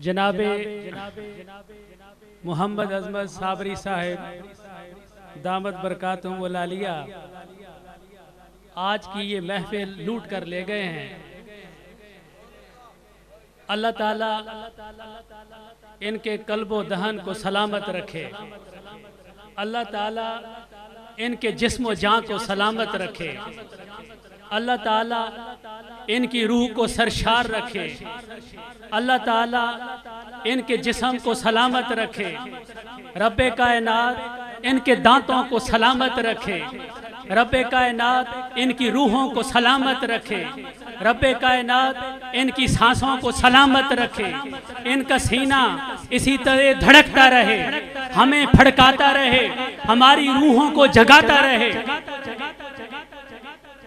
جناب محمد عظمت صابری صاحب دامت برکاتہم العالیہ آج کی یہ محفل لوٹ کر لے گئے ہیں۔ اللہ تعالیٰ ان کے قلب و دہن کو سلامت رکھے، اللہ تعالیٰ ان کے جسم و جان کو سلامت رکھے، اللہ تعالیٰ ان کی روح کو سرشار رکھے، اللہ تعالیٰ ان کے جسم کو سلامت رکھے، رب کائنات ان کے دانتوں کو سلامت رکھے، رب کائنات ان کی روحوں کو سلامت رکھے، رب کائنات ان کی سانسوں کو سلامت رکھے، ان کا سینہ اسی طرح دھڑکتا رہے، ہمیں پھڑکاتا رہے، ہماری روحوں کو جگاتا رہے،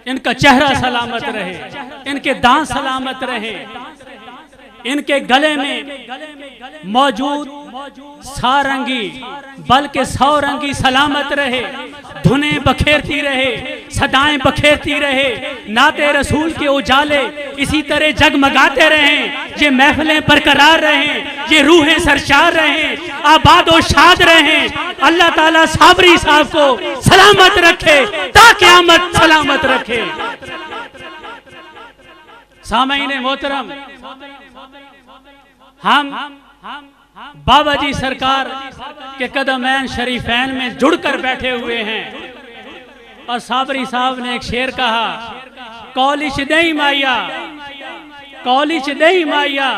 ان کا چہرہ سلامت رہے، ان کے دانت سلامت رہے، ان کے گلے میں موجود سارنگی بلکہ سورنگی سلامت رہے، دھنیں بکھیرتی رہے، صدائیں بکھیرتی رہے، نعت رسول کے اجالے اسی طرح جگمگاتے رہیں، یہ محفلیں برقرار رہیں، یہ روحیں سرشار رہیں، آباد و شاد رہیں۔ اللہ تعالیٰ صابری صاحب کو سلامت رکھے تا قیامت سلامت رکھے۔ سامعین محترم، ہم بابا جی سرکار کے قدمین شریفین میں جڑ کر بیٹھے ہوئے ہیں، اور صابری صاحب نے ایک شعر کہا، کالش نہیں مائیا، کالش نہیں مائیا،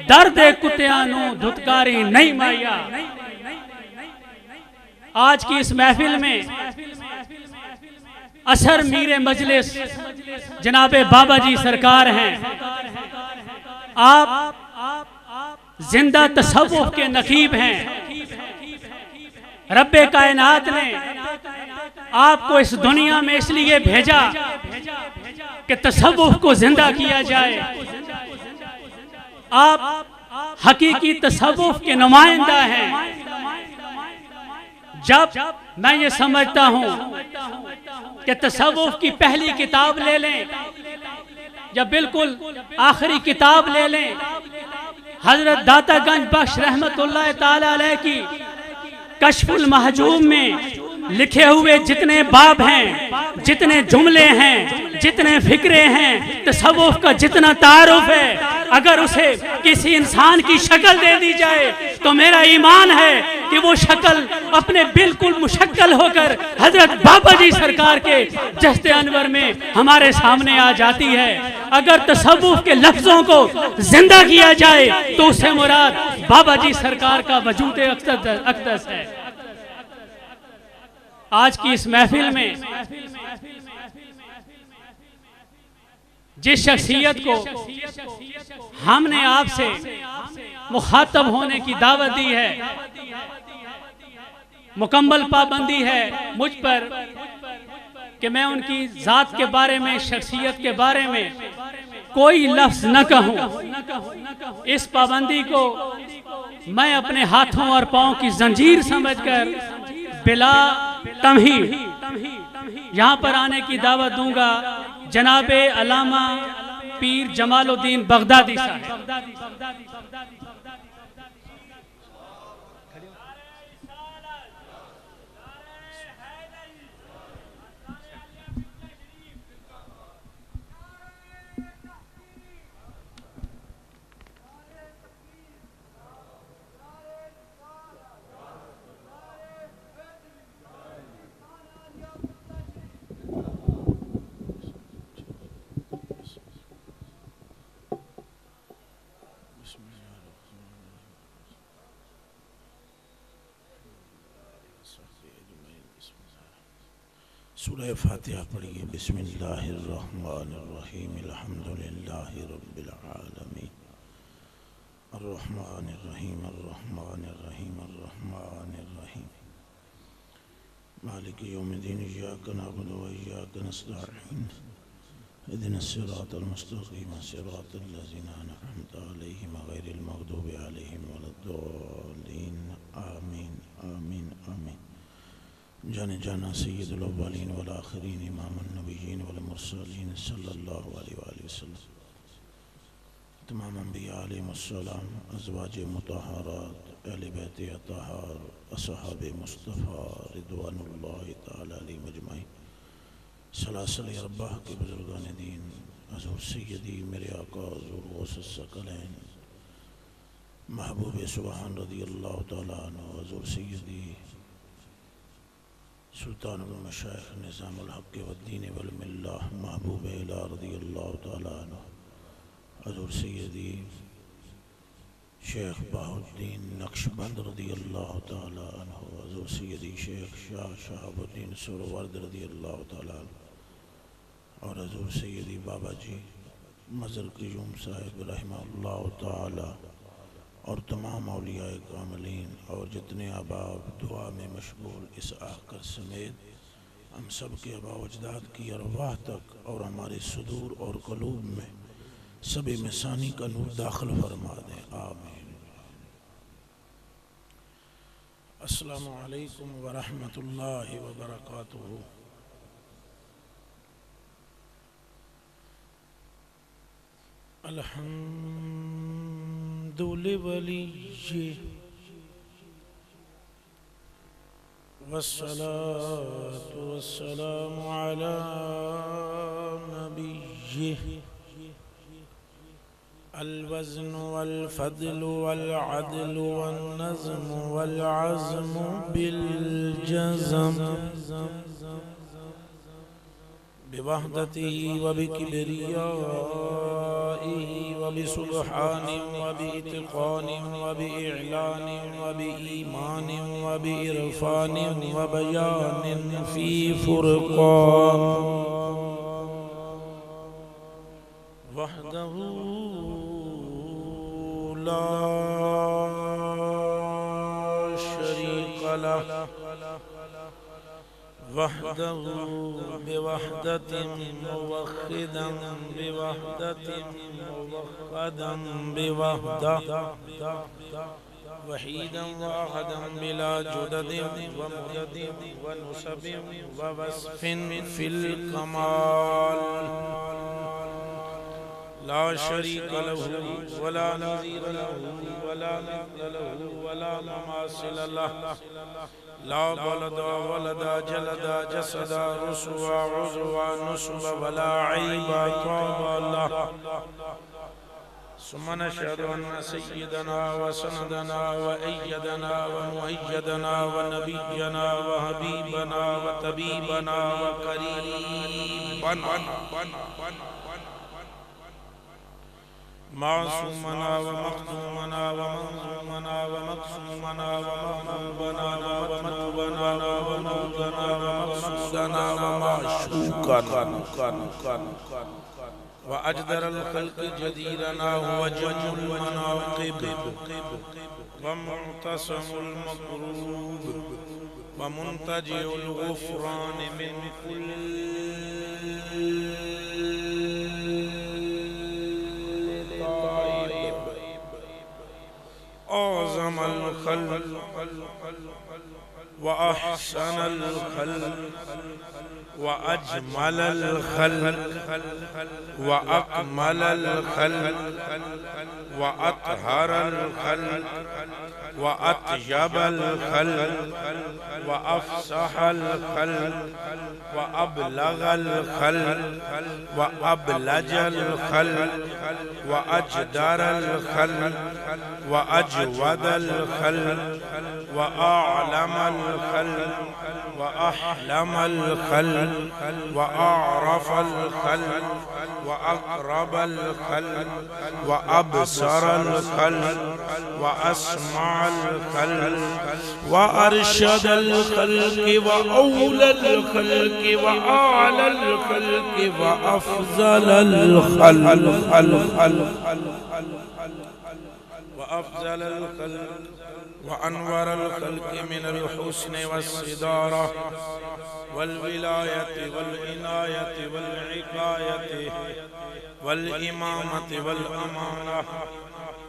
درد کتیانوں دھتکاری نہیں مائیا۔ آج کی اس محفل میں اثر میر مجلس جناب بابا جی سرکار ہیں۔ آپ زندہ تصوف کے نقیب ہیں۔ رب کائنات نے آپ کو اس دنیا میں اس لیے بھیجا کہ تصوف کو زندہ کیا جائے۔ آپ حقیقی تصوف کے نمائندہ ہیں۔ جب میں یہ سمجھتا ہوں کہ تصوف کی پہلی کتاب لے لیں یا بالکل آخری کتاب لے لیں، حضرت داتا گنج بخش رحمت اللہ تعالی علیہ کی کشف المحجوم میں لکھے ہوئے جتنے باب ہیں، جتنے جملے ہیں، جتنے فکرے ہیں، تصوف کا جتنا تعارف ہے، اگر اسے کسی انسان کی شکل دے دی جائے تو میرا ایمان ہے کہ وہ شکل اپنے بالکل مشکل ہو کر حضرت بابا جی سرکار کے جست انور میں ہمارے سامنے آ جاتی ہے۔ اگر تصوف کے لفظوں کو زندہ کیا جائے تو اس سے مراد بابا جی سرکار کا وجود اقدس ہے۔ آج کی اس محفل میں جس شخصیت کو ہم نے آپ سے مخاطب ہونے کی دعوت دی ہے، مکمل پابندی ہے مجھ پر کہ میں ان کی ذات کے بارے میں، شخصیت کے بارے میں کوئی لفظ نہ کہوں۔ اس پابندی کو میں اپنے ہاتھوں اور پاؤں کی زنجیر سمجھ کر بلا تمہید یہاں پر آنے کی دعوت دوں گا جناب علامہ پیر جمال الدین بغدادی صاحب۔ سورہ فاتحہ پڑھیے۔ بسم اللہ الرحمن الرحیم، الحمدللہ رب العالمین، الرحمن الرحیم الرحمن الرحیم الرحمن الرحیم، مالک یوم الدین، ایاک نعبد و ایاک نستعین، اهدنا الصراط المستقیم، صراط الذین انعمت علیہم غیر المغضوب علیہم ولا الضالین، آمین آمین آمین۔ جانے جانا سید الاولین والآخرین، امام النبیین والمرسلین، صلی اللہ علیہ وآلہ وسلم۔ تمام انبیاء علیہم السلام، ازواج مطہرات، اہل بیت اطہار، اصحاب مصطفیٰ رضوان اللہ تعالی علیہم اجمعین، سلاسل اربعہ کے بزرگان دین، حضور سیدی میرے آقا حضور غوث الثقلین محبوب سبحان رضی اللہ تعالیٰ عنہ، حضور سیدی سلطان المشائخ نظام الحق والدین والملہ محبوب الہ رضی اللہ تعالیٰ عنہ، حضور سیدی شیخ بہاء الدین نقشبند رضی اللہ تعالیٰ عنہ، حضور سیدی شیخ شاہ شہاب الدین سہروردی رضی اللہ تعالیٰ عنہ، اور حضور سیدی بابا جی مظہر قیوم صاحب رحمہ اللہ تعالی، اور تمام اولیاء کاملین اور جتنے احباب دعا میں مشغول اس آخر سمیت ہم سب کے آباء و اجداد کی ارواح تک اور ہمارے صدور اور قلوب میں سب مثانی کا نور داخل فرما دیں، آمین۔ السلام علیکم ورحمۃ اللہ وبرکاتہ۔ الحمد لولی والصلاة والسلام على نبیہ، الوزن والفضل والعدل والنظم والعزم بالجزم، بوحدته وبكبريائه وبسبحان وبإتقان وبإعلان وبإيمان وبإرفان وبيان في فرقان، وحده لا شريك له، وحده بوحدة موحدا بوحدة موحدا بوحدة، وحيدا واحدا بلا جدد ومدد ونسب ووصف في الكمال، لا شريك له ولا نظير له ولا مثل له ولا مماثل له، لا بلد ولد جلد جسد رسوا عزوا نسب ولا عيب طاب له، ثم نشهد أن سيدنا وسندنا وأيدنا ومؤيدنا ونبينا وحبيبنا وطبيبنا وقريبنا معصومنا ومخدومنا ومنظومنا ومقسومنا ومحبوبنا ومطلوبنا وموضنا ومقصودنا ومعشوقنا، وأجدر الخلق جديرنا هو جم المناقب ومعتصم المقروب ومنتجع الغفران من كل أعظم الخلق وأحسن الخلق وأجمل الخلق وأكمل الخلق وأطهر الخلق وأطيب الخلق وأفصح الخلق وأبلغ الخلق وأبلج الخلق وأجدر الخلق وأجود الخلق وأعلم الخلق وأحلم الخلق وأعرف الخلق وأقرب الخلق وأبصر الخلق وأسمع الخلق وأرشد الخلق وأولى الخلق وأعلى الخلق وأفضل الخلق وأنور الخلق من الحسن والصدارة والولاية والعناية والعقاية والإمامة والأمانة،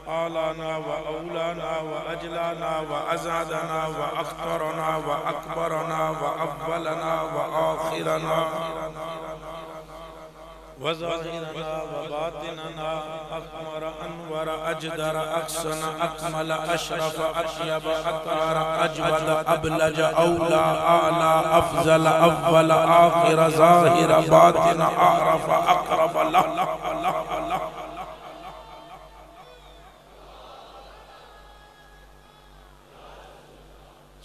آلانا وأولانا وأجلانا وأزادنا وأخطرنا وأكبرنا وأفضلنا وآخرنا وظاهرنا وباطننا أكمر أنور أجدر أحسن أكمل أشرف أطيب أطهر أجود أبلج أولى أعلى أفضل أول آخر ظاهر باطن أعرف أقرب له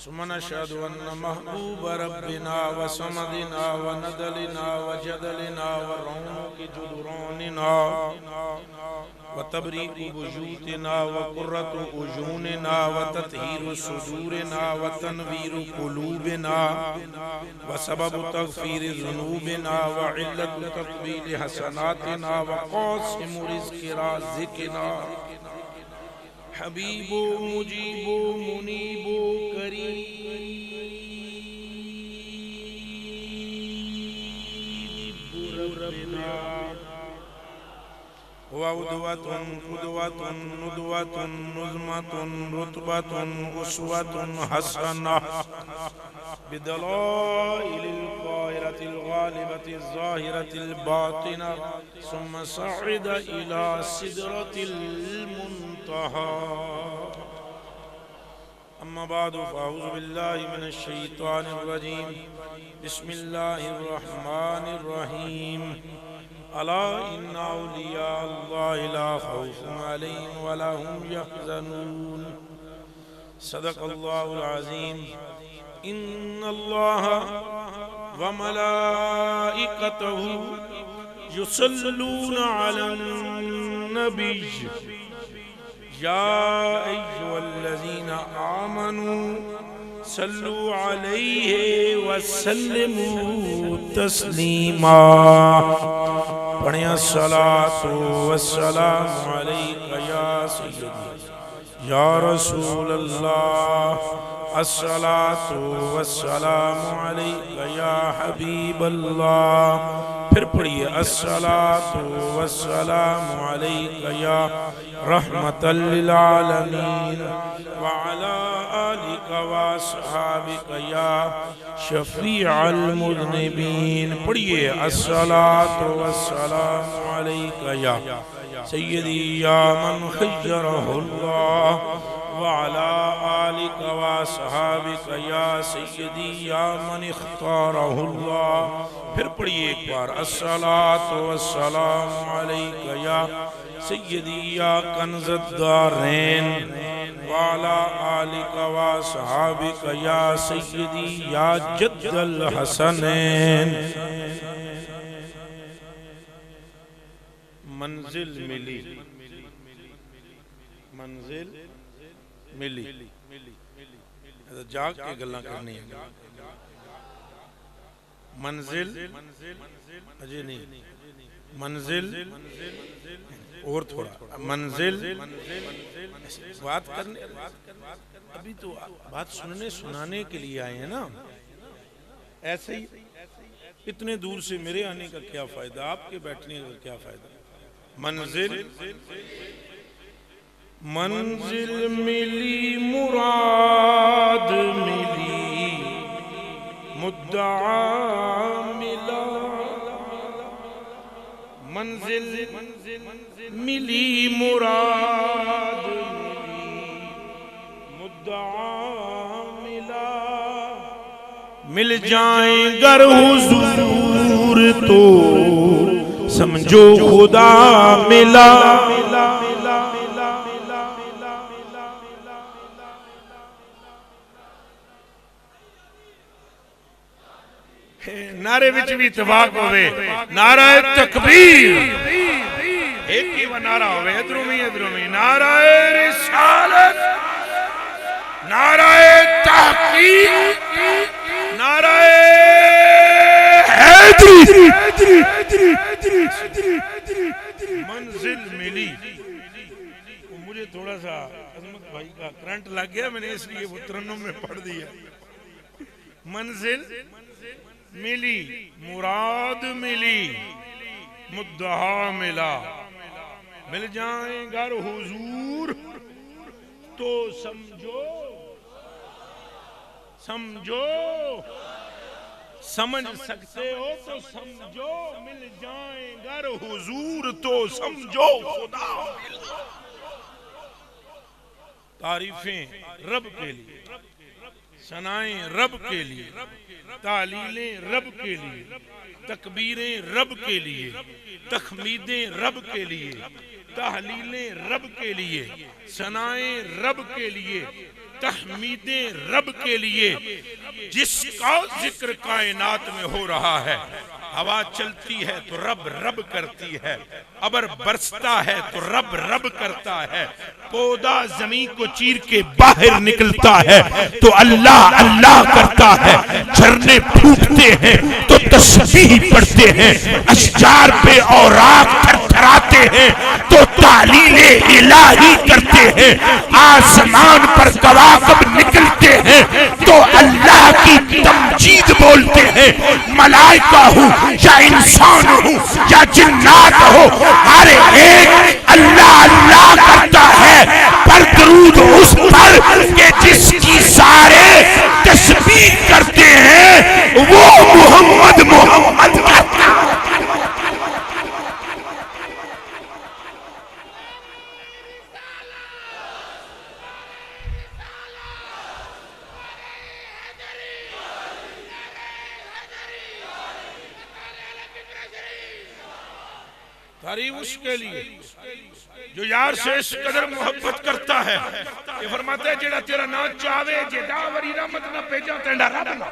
ثم نشهد أن محبوب ربنا وصمدنا وندلنا وجدلنا ورونق جدراننا وتبريك وجودنا وقرة أعيننا وتطهير صدورنا وتنوير قلوبنا وسبب تغفير ذنوبنا وعلة تقبيل حسناتنا وقاسم رزق رازقنا حبیب و مجیب و منیب و قریب ربنا وعدوة قدوة ندوة نظمة رتبة أسوة حسنة بدلائل القاهرة الغالبة الظاهرة الباطنة ثم صعد إلى سدرة المنتهى أما بعد فأعوذ بالله من الشيطان الرجيم بسم الله الرحمن الرحيم ألا إن أولياء الله لا خوف عليهم ولا هم يحزنون صدق الله العظيم إن الله وملائكته يصلون على النبي يا أيها الذين آمنوا صلوا عليه وسلموا تسليما پڑھیں الصلاة والسلام عليك يا سيدي يا رسول الله الصلاة والسلام عليك يا حبيب الله پھر پڑھیے الصلاة والسلام عليك يا رحمة للعالمين وعلى آلك واصحابك يا شفيع المذنبين پڑھیے الصلاة والسلام عليك يا سيدي يا من خيره الله وعلى آلك واصحابك يا سيدي يا من اختاره الله پھر پڑھیے ایک بار الصلاة والسلام عليك يا سيدي يا كنز الدارين وعلى آلك واصحابك يا سيدي يا جد الحسنين منزل ملی منزل ملی جاگ کے گلہ کرنی ہے منزل اجے نہیں منزل اور تھوڑا منزل بات کرنے ابھی تو بات سننے سنانے کے لیے آئے ہیں نا ایسے ہی اتنے دور سے میرے آنے کا کیا فائدہ آپ کے بیٹھنے کا کیا فائدہ منزل منزل ملی مراد ملی مدعا ملا منزل ملی مراد ملی مدعا ملا مل جائیں گر حضور تو سمجھو خدا ملا نعرے وچ بھی اتفاق ہوئے نعرہ تکبیر ایک ہی وہ نعرہ ہوئے ادرومی نعرہ رسالت نعرہ تحقیق نعرہ حیدری منزل ملی مجھے تھوڑا سا عظمت بھائی کا کرنٹ لگ گیا میں نے اس لیے وہ ترنم میں پڑھ دیا منزل ملی مراد ملی مدعا ملا مل جائیں گر حضور تو سمجھو سمجھ سکتے ہو تو سمجھو، مل جائیں گر حضور تو سمجھو خدا مل۔ تعریفیں رب کے لیے، ثنائیں رب کے لیے، تعلیلیں رب کے لیے، تکبیریں رب کے لیے، تحمیدیں رب کے لیے، تحلیلیں رب کے لیے، ثنائیں رب کے لیے، تحمیدیں رب کے لیے۔ جس کا ذکر کائنات میں ہو رہا ہے، ہوا چلتی ہے تو رب رب کرتی ہے، ابر برستا ہے تو رب رب کرتا ہے، پودا زمین کو چیر کے باہر نکلتا ہے تو اللہ اللہ کرتا ہے، جھرنے پھوٹتے ہیں تو تسبیح پڑھتے ہیں، اشجار پہ اوراق تھرتھراتے ہیں تو تعلیل الہی کرتے ہیں، آسمان پر کواکب نکلتے ہیں تو اللہ کی تمجید بولتے ہیں۔ ملائکہ ہوں یا انسان ہوں یا جنات ہو، ہر ایک اللہ اللہ کرتا ہے، پر درود اس پر کہ جس کی سارے تسبیح کرتے ہیں وہ محمد محمد کرتا ہے۔ تعریف اس کے لیے جو یار سے اس قدر محبت کرتا ہے، یہ فرماتا ہے جڑا تیرا نام چاہے جے داوری رحمت نہ بھیجا تینڈا رب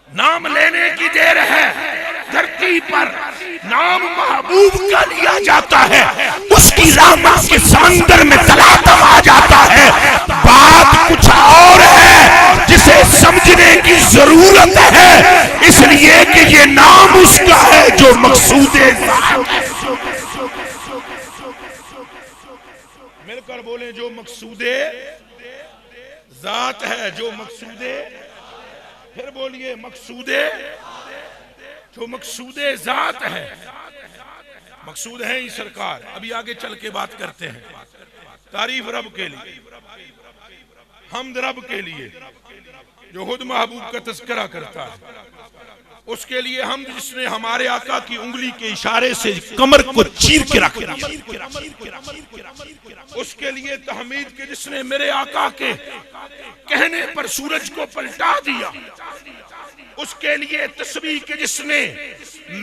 نام لینے کی دیر ہے۔ دھرتی پر نام محبوب کا لیا جاتا ہے، اس کی رحمت کے سمندر میں تلاطم آ جاتا ہے۔ بات کچھ اور ہے جسے سمجھنے کی ضرورت ہے، اس لیے کہ یہ نام اس کا ہے جو مقصود ہے۔ مل کر بولیں جو مقصود ذات ہے، جو مقصود، پھر بولیے مقصود، جو مقصود ذات ہے، مقصود ہے ہی سرکار۔ ابھی آگے چل کے بات کرتے ہیں۔ تعریف رب کے لیے، حمد رب کے لیے جو خود محبوب کا تذکرہ کرتا ہے، اس کے لیے حمد جس نے ہمارے آقا کی انگلی کے اشارے سے کمر کو چیر کے رکھ دیا، اس کے لیے تحمید کہ جس نے میرے آقا کے کہنے پر سورج کو پلٹا دیا، اس کے لیے تسبیح کہ جس نے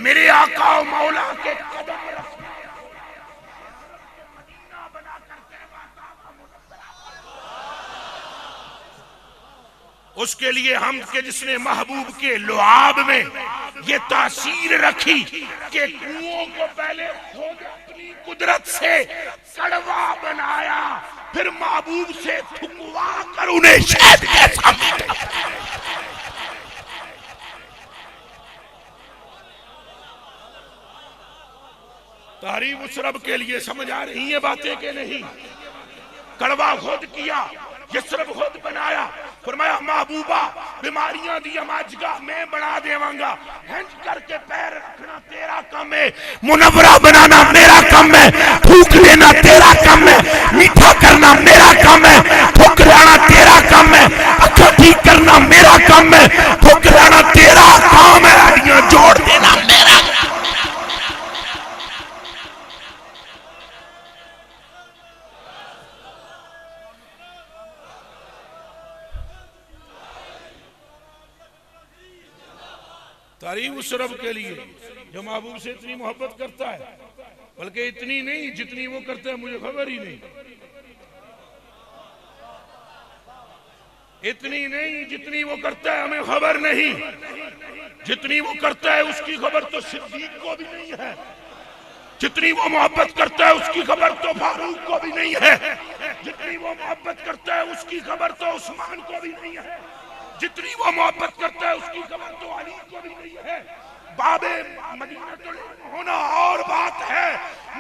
میرے آقا و مولا کے قدم رکھ دیا، اس کے لیے حمد کہ جس نے محبوب کے لعاب میں یہ تاثیر رکھی کہ کنوؤں کو پہلے خود اپنی قدرت سے کڑوا بنایا، پھر محبوب سے تھکوا کر انہیں شہد کے سامنے۔ تعریف اس رب کے لیے، سمجھ آ رہی ہیں باتیں کہ نہیں؟ کڑوا خود کیا، یسرب خود بنایا، فرمایا محبوبہ بیماریاں دیا ماجگا میں بنا دیواں گا، ہنج کر کے پیر رکھنا تیرا کم ہے، منورہ بنانا میرا کم ہے، پھوک لینا تیرا کم ہے، میٹھا کرنا میرا کم ہے، ٹھکرانا تیرا کم ہے، اکھا ٹھیک کرنا میرا کم ہے، ٹھکرانا تیرا کام ہے، ہڈیاں جوڑ دینا میرا کام ہے۔ تعریف اس رب کے لیے جو محبوب سے اتنی محبت کرتا ہے، بلکہ اتنی نہیں جتنی وہ کرتا ہے مجھے خبر ہی نہیں، اتنی نہیں جتنی وہ کرتا ہے ہمیں خبر نہیں، جتنی وہ کرتا ہے اس کی خبر تو صدیق کو بھی نہیں ہے، جتنی وہ محبت کرتا ہے اس کی خبر تو فاروق کو بھی نہیں ہے، جتنی وہ محبت کرتا ہے اس کی خبر تو عثمان کو بھی نہیں ہے، جتنی وہ محبت کرتا ہے اس کی خبر تو علی کو بھی نہیں ہے۔ باب مدینہ ہونا اور بات ہے،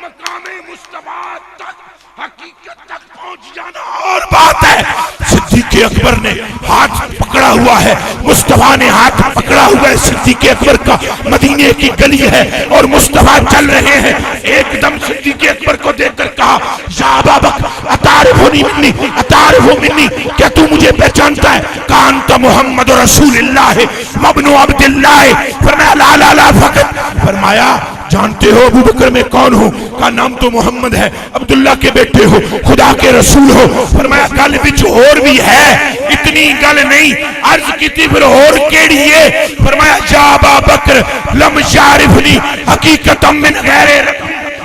مقام مصطفیٰ تک حقیقت تک پہنچ جانا اور بات ہے. صدیق اکبر نے ہاتھ پکڑا ہوا ہے, مصطفیٰ نے ہاتھ پکڑا ہوا ہے صدیق اکبر کا. مدینے کی گلی ہے اور مصطفیٰ چل رہے ہیں. ایک دم صدیق اکبر کو دیکھ کر کہا یا ابا بکر اتعرفنی منی اتعرف منی, کیا تو مجھے پہچانتا ہے؟ کہا انت محمد رسول اللہ وابن عبد اللہ. فرمایا لا لا لا فقط. فرمایا جانتے ہو ابو بکر میں کون ہوں؟ کہا نام تو محمد ہے, عبداللہ کے بیٹے ہو, خدا کے رسول ہو. فرمایا گل وچ اور بھی ہے, اتنی گل نہیں. عرض کی تھی پھر اور کیڑی ہے؟ فرمایا یا ابا بکر لم یعرفنی حقیقتا من غیر.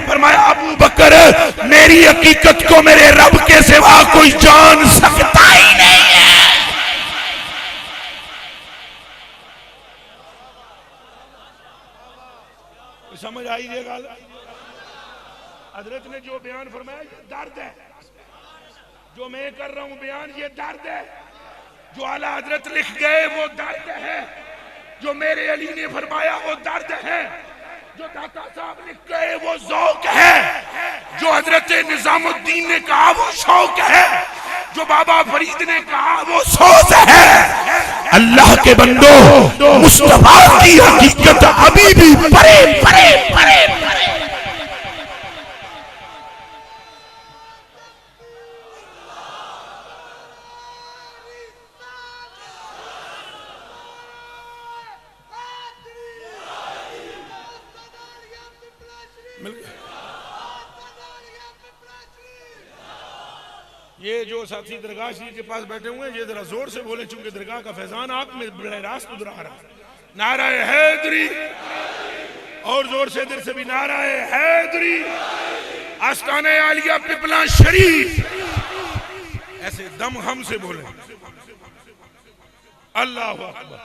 فرمایا ابو بکر میری حقیقت کو میرے رب کے سوا کوئی جان سکتا ہی نہیں ہے. سمجھ آئی یہ گل؟ حضرت نے جو بیان فرمایا یہ درد ہے, جو میں کر رہا ہوں بیان یہ درد ہے. جو اعلیٰ حضرت لکھ گئے وہ درد ہے, جو میرے علی نے فرمایا وہ درد ہے, جو داتا صاحب لکھ گئے وہ ذوق ہے, جو حضرت نظام الدین نے کہا وہ شوق ہے, جو بابا فرید نے کہا وہ سوز ہے. اللہ کے بندو مصطفیٰ کی حقیقت ابھی بھی پرے پرے پرے پرے. یہ جو ساتھی درگاہ شریف کے پاس بیٹھے ہوئے ہیں یہ ذرا زور سے بولیں چونکہ درگاہ کا فیضان آپ میں براہ راست ادھر آ رہا ہے. نعرہ حیدری, اور زور سے ادھر سے بھی نعرہ حیدری. آستانہ عالیہ پپلا شریف. ایسے دم ہم سے بولیں اللہ اکبر,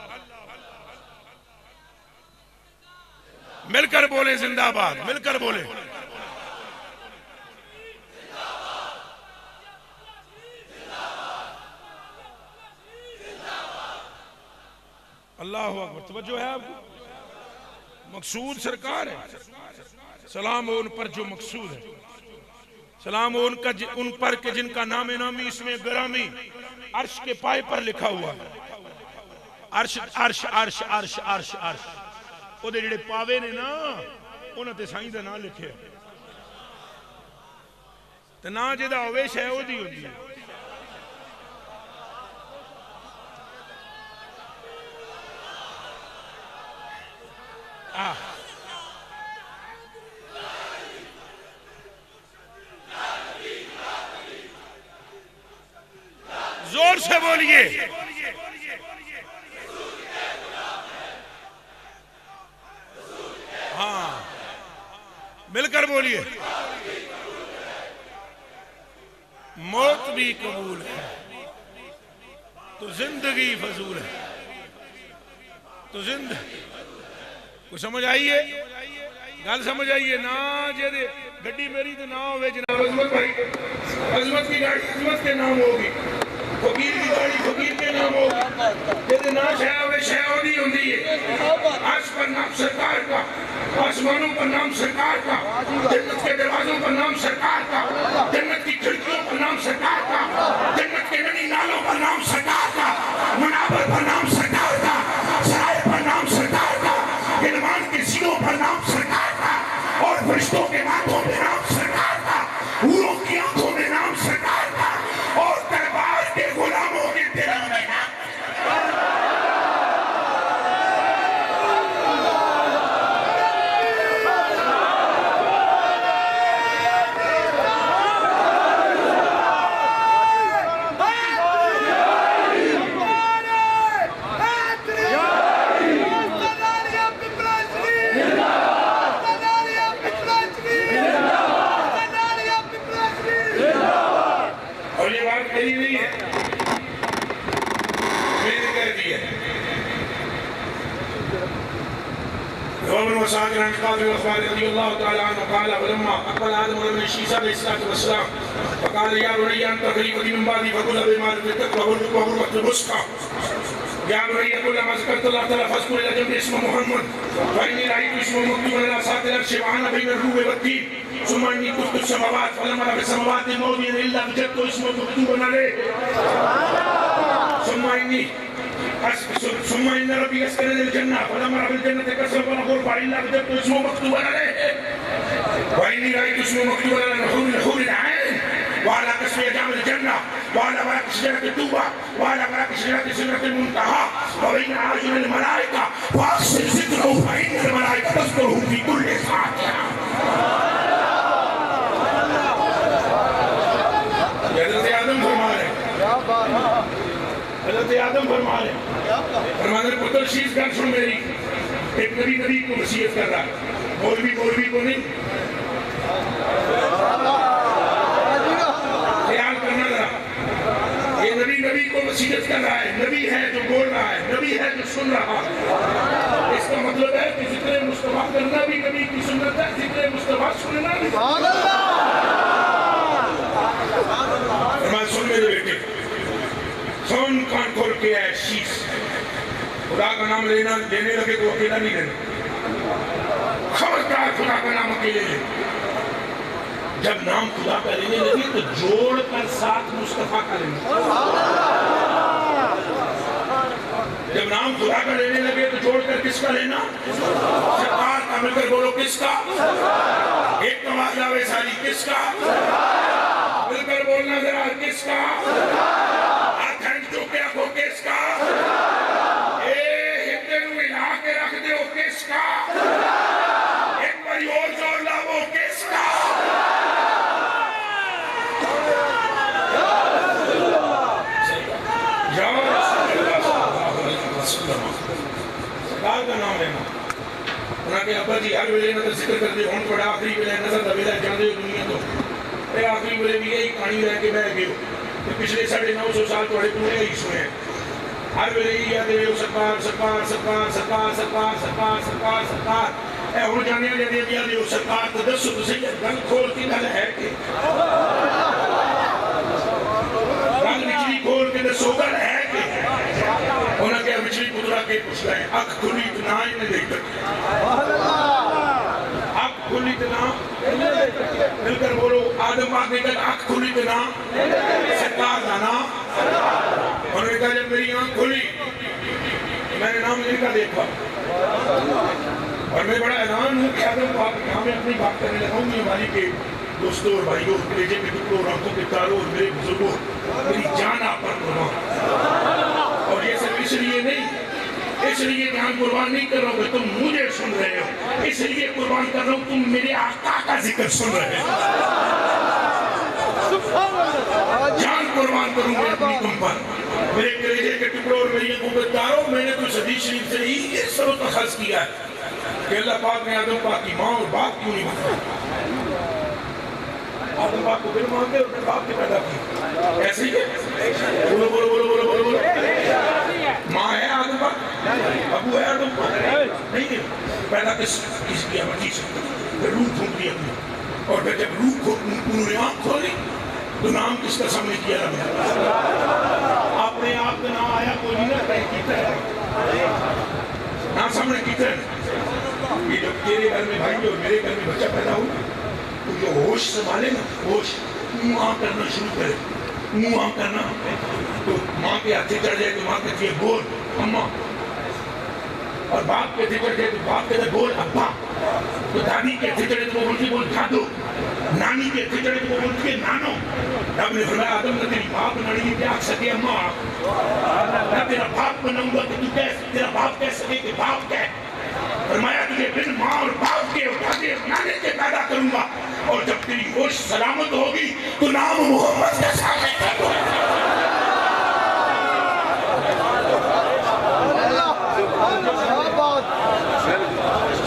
مل کر بولیں زندہ باد, مل کر بولیں اللہ اکبر. توجہ ہے آپ کو؟ مقصود سرکار ہے. سلام ہو ان پر جو مقصود ہے, سلام ہو ان پر کہ جن کا نام نامی اس میں گرامی عرش کے پائے پر لکھا ہوا ہے. عرش عرش عرش عرش عرش عرش او دے جڑے پاوے نے نا انہاں تے سائیں دا نام لکھے تے نا جدا ہوے شے او دی ہوندی ہے. زور سے بولیے ہاں, مل کر بولیے موت بھی قبول ہے تو زندگی فضول ہے. تو زندگی کو سمجھ آئیے گل, سمجھ آئیے نا. جے گڈی میری تو نہ ہوئے جناب عظمت بھائی, عظمت کی گاڑی عظمت کے نام ہوگی, فقیر کی گاڑی فقیر کے نام ہوگی. جے نا شے ہوئے شے ہونی ہوندی ہے. عرش پر نام سرکار کا, آسمانوں پر نام سرکار کا, جنت کے دروازوں پر نام سرکار کا, جنت کی کھڑکیوں پر نام سرکار کا, جنت کے ننی نالوں پر نام سرکار کا, منابر پر نام سرکار کا, سرائے پر نام سرکار کا, گلمان کے سینوں پر نام سرکار کا, اور فرشتوں کے ہاتھوں میں نام سرکار کا, حوروں کی آنکھوں میں نام سرکار کا, اور دربار کے غلاموں کے دلوں میں نام. وساكن عن قاضي وفاد رضي الله تعالى عنه قال ولما أقبل آدم ولم عيسى عليه الصلاة والسلام فقال يا بني أنت خليفتي من بعدي فكل بما لم تتق وحرمة المسقى. یا بنی کلما ذکرت اللہ تعالی فاذکر الی جنب اسم محمد فإنی رأیت اسمہ مکتوبا علی ساط العرش وأنا بین الروح والتین ثم انی کنت السماوات فلما رأى السماوات موضعا الا وجدت اسمہ مکتوبا علیہ ثم ان ربی اسکننی الجنہ فلما رأى الجنة كسرا ونغرفا الا وجدت اسمہ مکتوبا علیہ وإنی رأیت اسمہ مکتوبا علی حور العین وعلى قصر جامع الجنة وعلى ورق شجرة التوبة وعلى ورق شجرة سدرة المنتهى وبين أعين الملائكة وأقصر ذكره فإن الملائكة تذكره في كل ساعة. حضرت آدم فرما رہے حضرت آدم فرما رہے فرمانے پتر شیز کر سن میری ایک نبی کو وصیت کر رہا ہے مولوی کو نہیں خیال کرنا ذرا یہ نبی کو وصیت کر رہا ہے نبی ہے جو بول رہا ہے نبی ہے جو سن رہا ہے اس کا مطلب ہے کہ ذکر مصطفیٰ کرنا بھی نبی کی سنت ہے ذکر مصطفیٰ سننا بھی فرمان سن میرے بیٹے سن کان کھول کے ہے شیش خدا کا نام لینے لگے تو اکیلا نہیں لینا خبردار خدا کا نام اکیلے لینا جب نام خدا کا لینے لگے تو جوڑ کر ساتھ مصطفیٰ کا لینا جب نام خدا کا لینے لگے تو جوڑ کر کس کا لینا سرکار کا مل کر بولو کس کا ایک نماز لاوے ساری کس کا مل کر بولنا ذرا کس کا ہاتھ جو کے رکھو کس کا ہندے نو ملا کے رکھ دے ہو کس کا ایک باری اور زور لاؤ کس کا سرکار کا نام لینا انہاں کے ابا جی ہر ویلے نظر ذکر کر دے ہون پڑا آخری ویلے نظر دا ویلہ جان دے دنیا تو اے آخری ویلے بھی یہی کہانی رہ کے بہ گئے کہ پچھلے 950 سال توڑے پورے ہی سنے ہر ویلے ہی یاد ہے سرکار سرکار سرکار سرکار سرکار سرکار سرکار سرکار اے ہون جانے والے دے دیا دے سرکار تو دسو تو صحیح گل کھول کی گل ہے کہ گل بچلی کھول کے دسو گل ہے کہ انہاں کے بچلی پترا کے پوچھ گئے اکھ کھلی اتنا ہی نہیں دیکھ سکتے اکھ کھلی اتنا مل کر بولو آدم پاک نے کہا اکھ کھلی اتنا سرکار دانا انہوں نے کہا جب میری آنکھ کھلی میں نے نام ان کا دیکھا اور میں بڑا اعلان ہوں کہ آدم پاک یہاں میں اپنی بات کرنے لگا ہوں میری ہماری کے دوستوں اور بھائیوں کلیجے کے ٹکڑوں اور آنکھوں کے تاروں اور میرے بزرگوں میری جان آپ پر قربان اور یہ صرف اس لیے نہیں اس لیے جان قربان نہیں کر رہا ہوں کہ تم مجھے سن رہے ہو اس لیے قربان کر رہا ہوں تم میرے آقا کا ذکر سن رہے ہو جان قربان کروں میں اپنی تم پر میرے کلیجے کے ٹکڑوں اور میری آنکھوں کے تاروں میں نے تو حدیث شریف سے ہی یہ سر و تخص کیا ہے کہ اللہ پاک نے آدم پاک کی ماں اور باپ کیوں نہیں مانگا آدم پاک کو پھر مانگے اور پھر باپ کے پیدا کی ایسے ہی ہے بولو بولو بولو بولو بولو بولو ماں ہے آدم پاک ابو ہے آدم پاک نہیں ہے پیدا کس کیا مرضی سے پھر روح پھونک دی اپنی اور پھر جب روح انہوں نے آنکھ کھولی تو نام کس کا سامنے کیا رہا آپ نے آپ کا نام آیا کوئی نہیں نہ کہیں کیتا ہے نام سامنے کیتا ہے یہ جب تیرے گھر میں بھائی اور میرے گھر میں بچہ پیدا ہو تو جو ہوش سنبھالے نا ہوش منہ آن کرنا شروع کرے منہ آن کرنا تو ماں کے ہاتھے چڑھ جائے تو ماں کہتی ہے بول اماں اور باپ کے ہاتھے چڑھ جائے تو باپ کہتا ہے بول ابا تو دادی کے ہاتھے چڑھے تو وہ بولتی بول دادو نانی کے ہاتھے چڑھے تو وہ بولتی ہے نانو رب نے فرمایا آدم نہ تیری باپ بنانے کی آگ سکے اماں نہ تیرا باپ بناؤں گا کہ تو تیرا باپ کہہ سکے کہ باپ کہہ فرمایا تجھے بن ماں اور باپ کے اٹھاتے نانے کے پیدا کروں گا اور جب تیری ہوش سلامت ہوگی تو نام محمد کے سامنے کر دو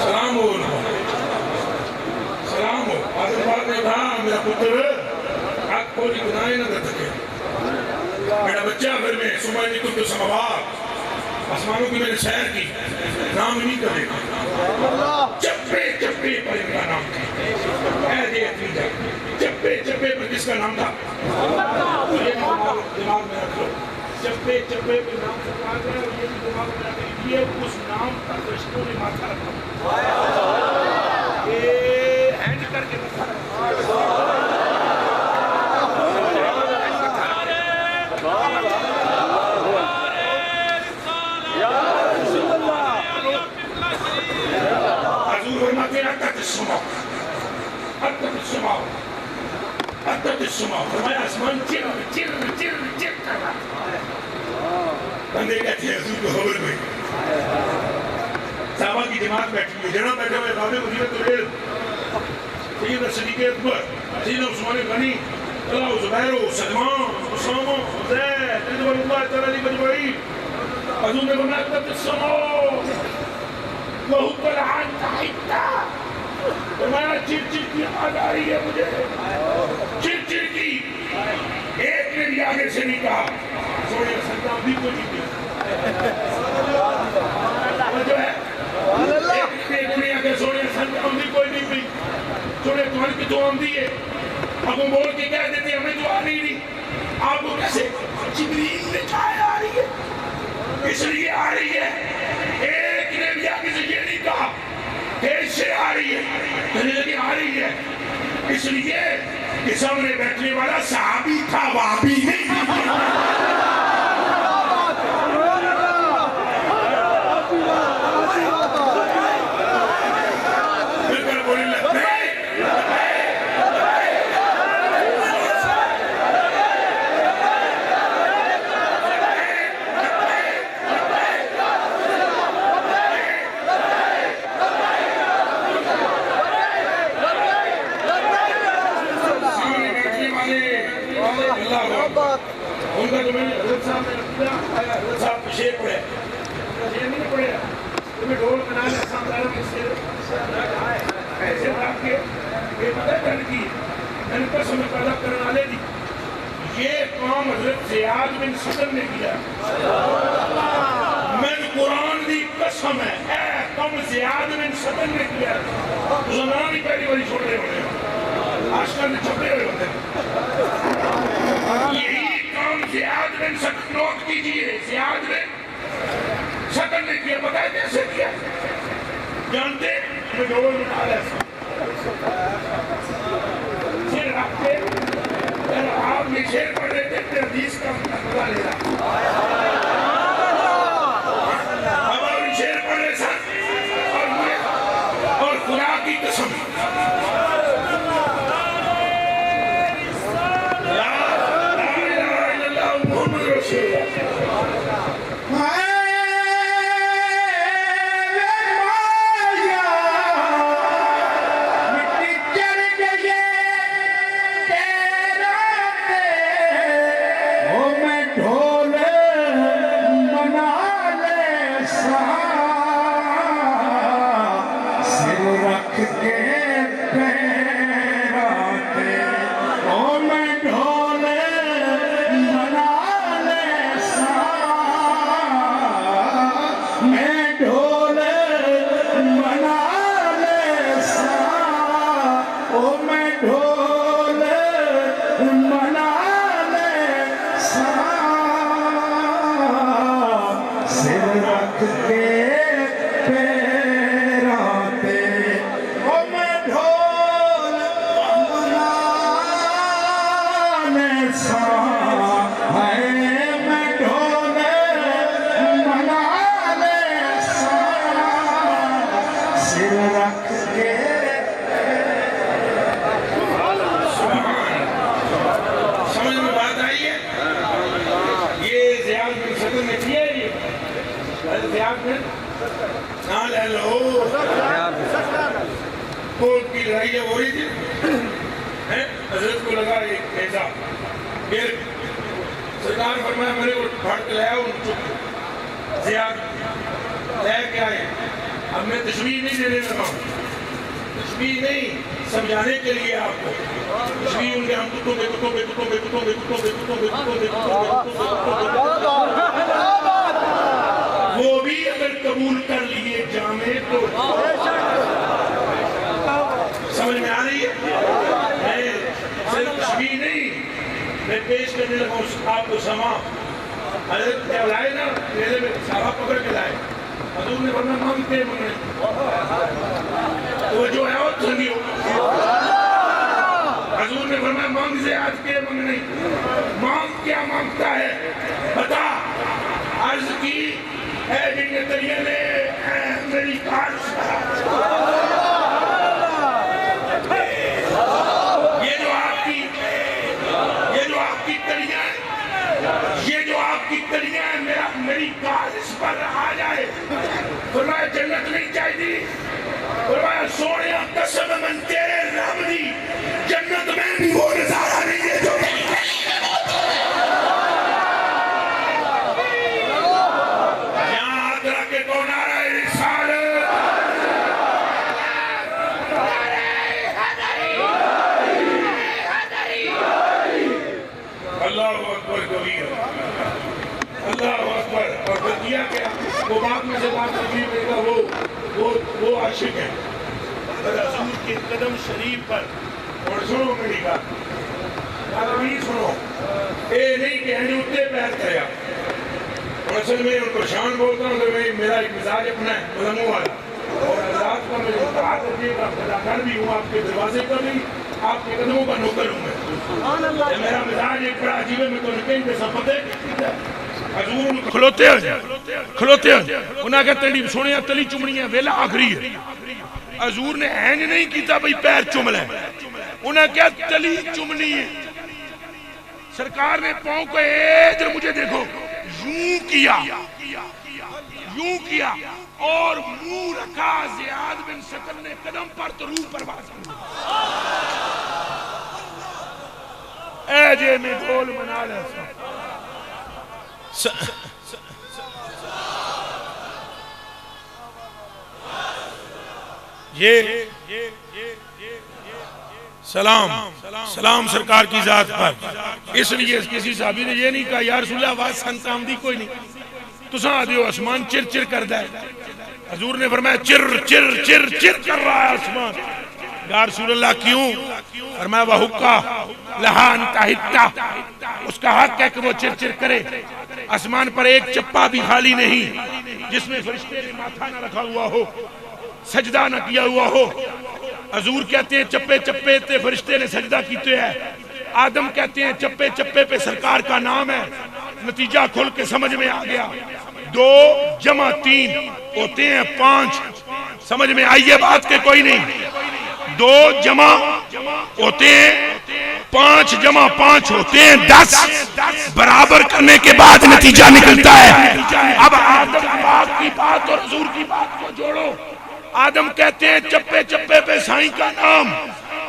سلام ہو سلام ہو آدم پاک نے کہا میرا پتر آنکھ کھولی گناہیں نہ کر سکے میرا بچہ گھر میں صبح نکل تو سماوات آسمانوں کی میں نے سیر کی نام نہیں کرے گا چپے چپے پر ان کا نام تھا چپے چپے پر کس کا نام تھا دماغ میں رکھ لو چپے چپے پہ نام سکھا گیا اور یہ بھی دعا بنا کے یہ اس نام کا فرشتوں نے ماتھا رکھا یہ ہینڈ کر کے ماتھا رکھا حضور فرماتے ہیں حتت السماء فرمایا آسمان چر چر چر چر کر رہا بندے کہتے ہیں حضور کو خبر میں صحابہ کی جماعت بیٹھی ہوئی جناب بیٹھے ہوئے بابے مدینہ العلم سیدنا صدیق اکبر سیدنا عثمان غنی اللہ زبیر سلمان اسامہ حسین رضوان اللہ تعالی علیہ مجمعین حضور نے فرمایا حتت السماء وحب العان تحتا فرمایا چر چر کی آواز آ رہی ہے مجھے چر چر کی ایک نے بھی آگے سے نہیں کہا سوڑے سلطان بھی کو نہیں کیا جو ہے ایک نے آگے سوڑے سلطان بھی کوئی نہیں بھی سوڑے تمہاری کی دعا دی ہے اب وہ بول کے کہہ دیتے ہمیں دعا نہیں دی آپ کو کیسے جبریل نے کہا آ رہی ہے اس لیے آ رہی ہے ایک نے بھی آگے سے یہ نہیں کہا اس سے آ رہی ہے کہنے لگے آ رہی ہے اس لیے کہ سامنے بیٹھنے والا صحابی تھا وابی نہیں بالکل بولنے لگتے ان کا جو میں نے حضرت صاحب نے رکھا حضرت صاحب شیر پڑھے شیر نہیں پڑھے تمہیں ڈھول بنا لے سامداروں کے شیر ایسے بات کے یہ پتہ کرنے کی میں نے قسم پیدا کرنے والے دی یہ کام حضرت زیاد بن صدر نے کیا میں قرآن دی قسم ہے اے کم زیاد بن صدر نے کیا زمان ہی پہلی باری چھوڑ رہے ہوئے آشکر نے چھپے ہوئے ہوتے یہی کام زیاد بن صدر نوٹ کیجئے زیاد بن صدر نے کیا بتائے کیسے کیا جانتے میں ڈول بنا لے شیر رکھ کے آپ نے شیر پڑھ رہے تھے اپنے حدیث کا مطلع لے رہا اب آپ شیر پڑھ رہے سن اور خدا کی قسم حضرت کو لگا ایک ایسا پھر سرکار فرمایا میرے کو پھاٹ کے لیا زیاد لے کے آئے اب میں تشبیہ نہیں دینے لگا ہوں تشبیہ نہیں سمجھانے کے لیے آپ کو تشبیہ ان کے ہم کتوں کے کتوں کے کتوں کے کتوں کے کتوں کے کتوں کے کتوں کے کتوں کے وہ بھی اگر قبول کر لیے جامع تو سمجھ میں آ رہی ہے میں صرف تشبیہ نہیں میں پیش کرنے لگا آپ کو سما حضرت جب لائے نا میرے میں صحابہ پکڑ کے لائے، حضور نے فرمایا مانگتے منگنے تو جو ہے وہ تھنگی ہو. حضور نے فرمایا مانگ سے آج کے منگنے، مانگ کیا مانگتا ہے بتا. عرض کی اے جن دریا نے میری کار یہ جو آپ کی کڑیاں میری کار اس پر آ جائے. فرمایا جنت نہیں چاہیے. فرمایا سوڑیا قسم من تیرے رب دی جنت میں وہ نظارہ نہیں ہے جو یہاں آدھرا کے کون آ رہا ہے رسالت. اللہ اکبر کبیر، اللہ اکبر. اور بتیا کیا وہ بات میں سے بات کبیر میں کا وہ عاشق ہے حضور کے قدم شریف پر. اور سنو میری بات، آدمی سنو، اے نہیں کہ ہنی اتنے پیر کریا. اور اصل میں ان کو شان بولتا ہوں کہ میرا ایک مزاج اپنا ہے مضمون والا. اور حضرات کا میں اتحاد رکھیے گا، خداکار بھی ہوں، آپ کے دروازے کا بھی، آپ کے قدموں کا نوکر ہوں میں. میرا مزاج ایک بڑا عجیب ہے، میں تو نکیں کے سب پتے حضور کھلوتے ہیں انہاں کہتے ہیں سونے تلی چمڑی ہیں ویلا آخری ہے. حضور نے اینج نہیں کیتا بھئی پیر چم لیں، انہاں کیا تلی چمنی ہے. سرکار نے پاؤں کو ادھر مجھے دیکھو یوں کیا اور منہ رکھا. زیاد بن شکل نے قدم پر تو روح پرواز کی. اے جے میں گول منا لے یہ سلام سرکار کی ذات پر. اس لیے کسی صحابی نے یہ نہیں کہا یا رسول اللہ آواز سنت آمدی کوئی نہیں تساں آدھے ہو آسمان چر چر کر دائے. حضور نے فرمایا چر چر چر چر کر رہا ہے آسمان. یا رسول اللہ کیوں؟ فرمایا وَحُقَّا لَهَا أَنْتَ حِتَّا، اس کا حق ہے کہ وہ چر چر کرے. آسمان پر ایک چپا بھی خالی نہیں جس میں فرشتے نے ماتھا نہ رکھا ہوا ہو، سجدہ نہ کیا ہوا ہو. حضور کہتے ہیں چپے چپے تے فرشتے نے سجدہ کیتے ہیں. آدم کہتے ہیں چپے چپے پہ سرکار کا نام ہے. نتیجہ کھل کے سمجھ میں آ گیا. 2 جمع 3 ہوتے ہیں 5. سمجھ میں آئیے بات کے کوئی نہیں. 2 جمع ہوتے ہیں 5 جمع 5 ہوتے ہیں 10. برابر کرنے کے بعد نتیجہ نکلتا ہے. اب آدم پاک کی بات اور حضور کی بات کو جوڑو. آدم کہتے ہیں چپے چپے پہ سائیں کا نام،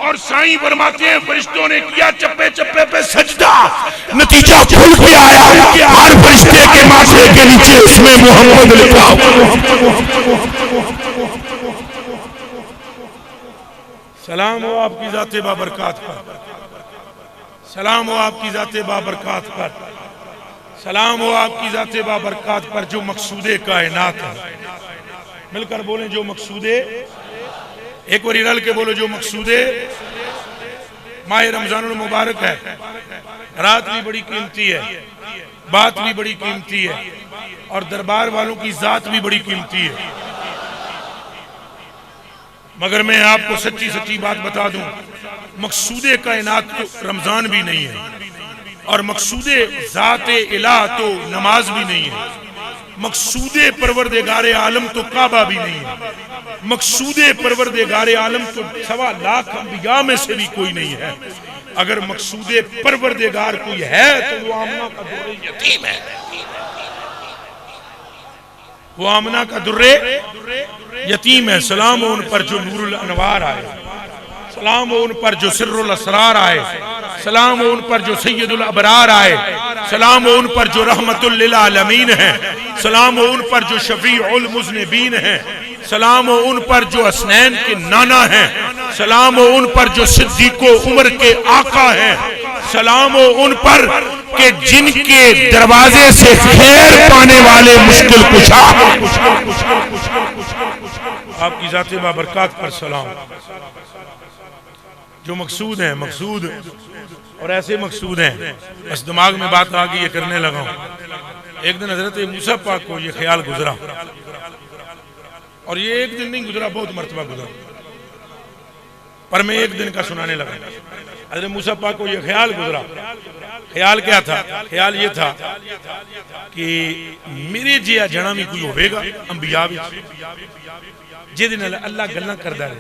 اور سائیں فرماتے ہیں فرشتوں نے کیا چپے چپے پہ سجدہ. نتیجہ کھل کے آیا ہر فرشتے کے ماتھے کے نیچے اس میں محمد لکھا. سلام ہو آپ کی ذات بابرکات پر، سلام ہو آپ کی ذات بابرکات پر، سلام ہو آپ کی ذات بابرکات پر جو مقصود کائنات ہے. مل کر بولیں جو مقصود، ایک بار رل کے بولو جو مقصود. ماہ رمضان المبارک ہے، رات بھی بڑی قیمتی ہے، بات بھی بڑی قیمتی ہے، اور دربار والوں کی ذات بھی بڑی قیمتی ہے. مگر میں آپ کو سچی سچی بات بتا دوں، مقصود کائنات تو رمضان بھی نہیں ہے، اور مقصود ذات الہ تو نماز بھی نہیں ہے، مقصود پروردگار عالم تو کعبہ بھی نہیں ہے، مقصود پروردگار عالم تو 1.25 لاکھ انبیاء میں سے بھی کوئی نہیں ہے. اگر مقصود پروردگار کوئی ہے تو وہ آمنہ کا در یتیم ہے. وہ آمنہ کا در یتیم ہے. سلام ان پر جو نور الانوار آئے، سلام ان پر جو سر الاسرار آئے، سلام ان پر جو سید الابرار آئے، سلام ان پر جو رحمت للعالمین ہیں، سلام ان پر جو شفیع المذنبین ہیں، سلام ان پر جو حسنین کے نانا ہیں، سلام ان پر جو صدیق و عمر کے آقا ہیں، سلام ان پر کہ جن کے دروازے سے خیر پانے والے مشکل کشا. آپ کی ذات بابرکات پر سلام. جو مقصود ہیں مقصود اور ایسے مقصود ہیں، بس دماغ میں بات آ گئی یہ کرنے لگا ہوں. ایک دن حضرت موسیٰ پاک کو یہ خیال گزرا، اور یہ ایک دن نہیں گزرا، بہت مرتبہ گزرا، پر میں ایک دن کا سنانے لگا۔ حضرت موسیٰ پاک کو یہ خیال گزرا، خیال کیا تھا؟ خیال یہ تھا کہ میرے جیا جنا میں کوئی ہوئے گا انبیاء بھی جی دن اللہ گلنا کردہ رہے۔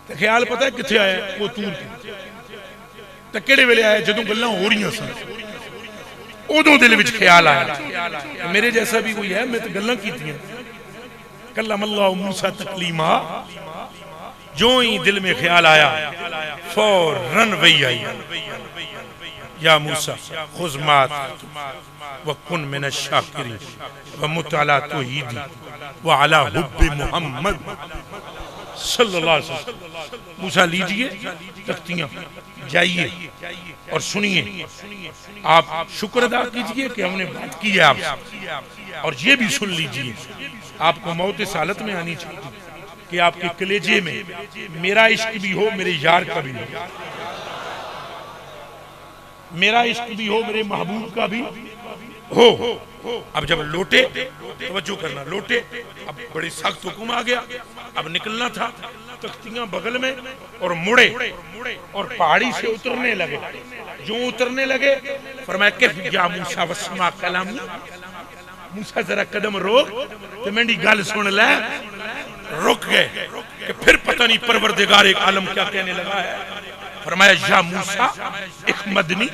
تو خیال پتہ ہے کتھے آیا ہے؟ وہ تور کی تکیڑے ویلے آیا جدوں گلنا ہو رہی ہیں سن، ادوں دل وچ خیال آیا میرے جیسا بھی کوئی ہے، میں تو گلنا کیتی ہیں۔ کلم اللہ موسیٰ تکلیما، جو ہی دل میں خیال آیا فوراً وہی آئی، یا موسیٰ خذ ما وکن من الشاکرین ومتعلا توحیدی وعلا حب محمد صلی اللہ علیہ وسلم۔ موسیٰ لیجئے تختیاں، جائیے اور سنیے، آپ شکر ادا کیجئے کہ ہم نے بات کی ہے آپ سے، اور یہ بھی سن لیجئے آپ کو موت اس حالت میں آنی چاہیے کہ آپ کے کلیجے میں میرا عشق بھی ہو، میرے یار کا بھی ہو، میرا عشق بھی ہو، میرے محبوب کا بھی ہو۔ اب جب لوٹے، توجہ کرنا، لوٹے، اب بڑی سخت حکم آ گیا، اب نکلنا تھا، تختیاں بغل میں، اور مڑے اور پہاڑی سے اترنے لگے۔ جو اترنے لگے فرمایا کہ یا موسیٰ وسما کلامی، موسیٰ ذرا قدم روک تو میں گل سن لے۔ رک گئے کہ پھر پتہ نہیں پروردگار ایک عالم کیا کہنے لگا ہے۔ فرمایا یا موسیٰ احمدنی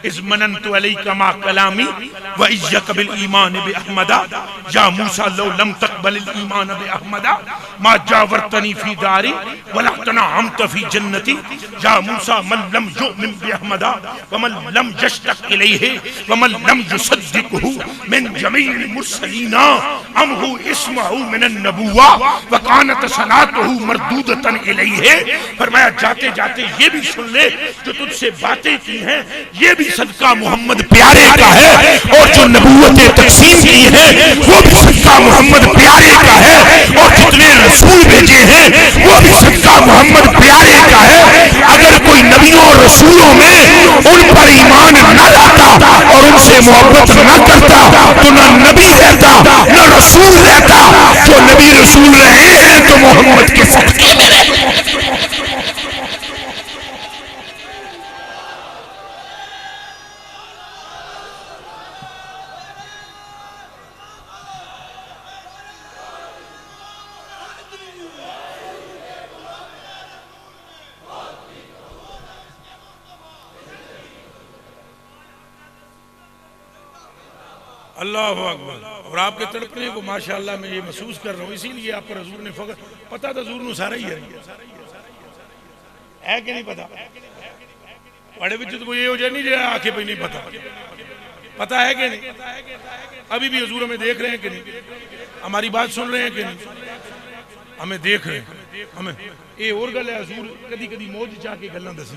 اذ مننت علیک ما کلامی وَإِيَّكَ بِالْإِيمَانِ بِأَحْمَدَ یا موسیٰ لو لم تقبل الإیمان بِأَحْمَدَ ما جاورتنی فی داری ولا تنعمت فی جنتی یا موسیٰ من لم یؤمن بِأَحْمَدَ ومن لم یشتق الیہ ومن لم یصدقہ من جمیع المرسلین امہو اسمہ من النبوہ وکانت صلاتہ مردودتا الیہ۔ فرمایا جاتے جاتے یہ بھی سن لے جو تجھ سے باتیں کی ہیں یہ بھی صدقہ محمد پیارے کا ہے، اور جو نبوتیں تقسیم کی ہیں وہ بھی صدقہ محمد پیارے کا ہے، اور جتنے رسول بھیجے ہیں وہ بھی صدقہ محمد پیارے کا ہے۔ اگر کوئی نبیوں اور رسولوں میں ان پر ایمان نہ لاتا اور ان سے محبت نہ کرتا تو نہ نبی رہتا نہ رسول رہتا۔ جو نبی رسول رہے ہیں تو محمد کے صدقے میں رہے۔ اللہ اکبر۔ اور آپ کے تڑپنے کو ماشاءاللہ میں یہ محسوس کر رہا ہوں، اسی لیے آپ پر حضور نے فخر، پتہ تھا حضور نے سارا ہی ہے کہ نہیں پتا؟ بڑے بچے تو یہ ہو جائے نہیں جائے آنکھیں پہ نہیں پتا، پتہ ہے کہ نہیں؟ ابھی بھی حضور ہمیں دیکھ رہے ہیں کہ نہیں؟ ہماری بات سن رہے ہیں کہ نہیں؟ ہمیں دیکھ رہے ہیں۔ ہمیں یہ اور گل ہے، حضور کدی کدی موج چاہ کے گلاں دسی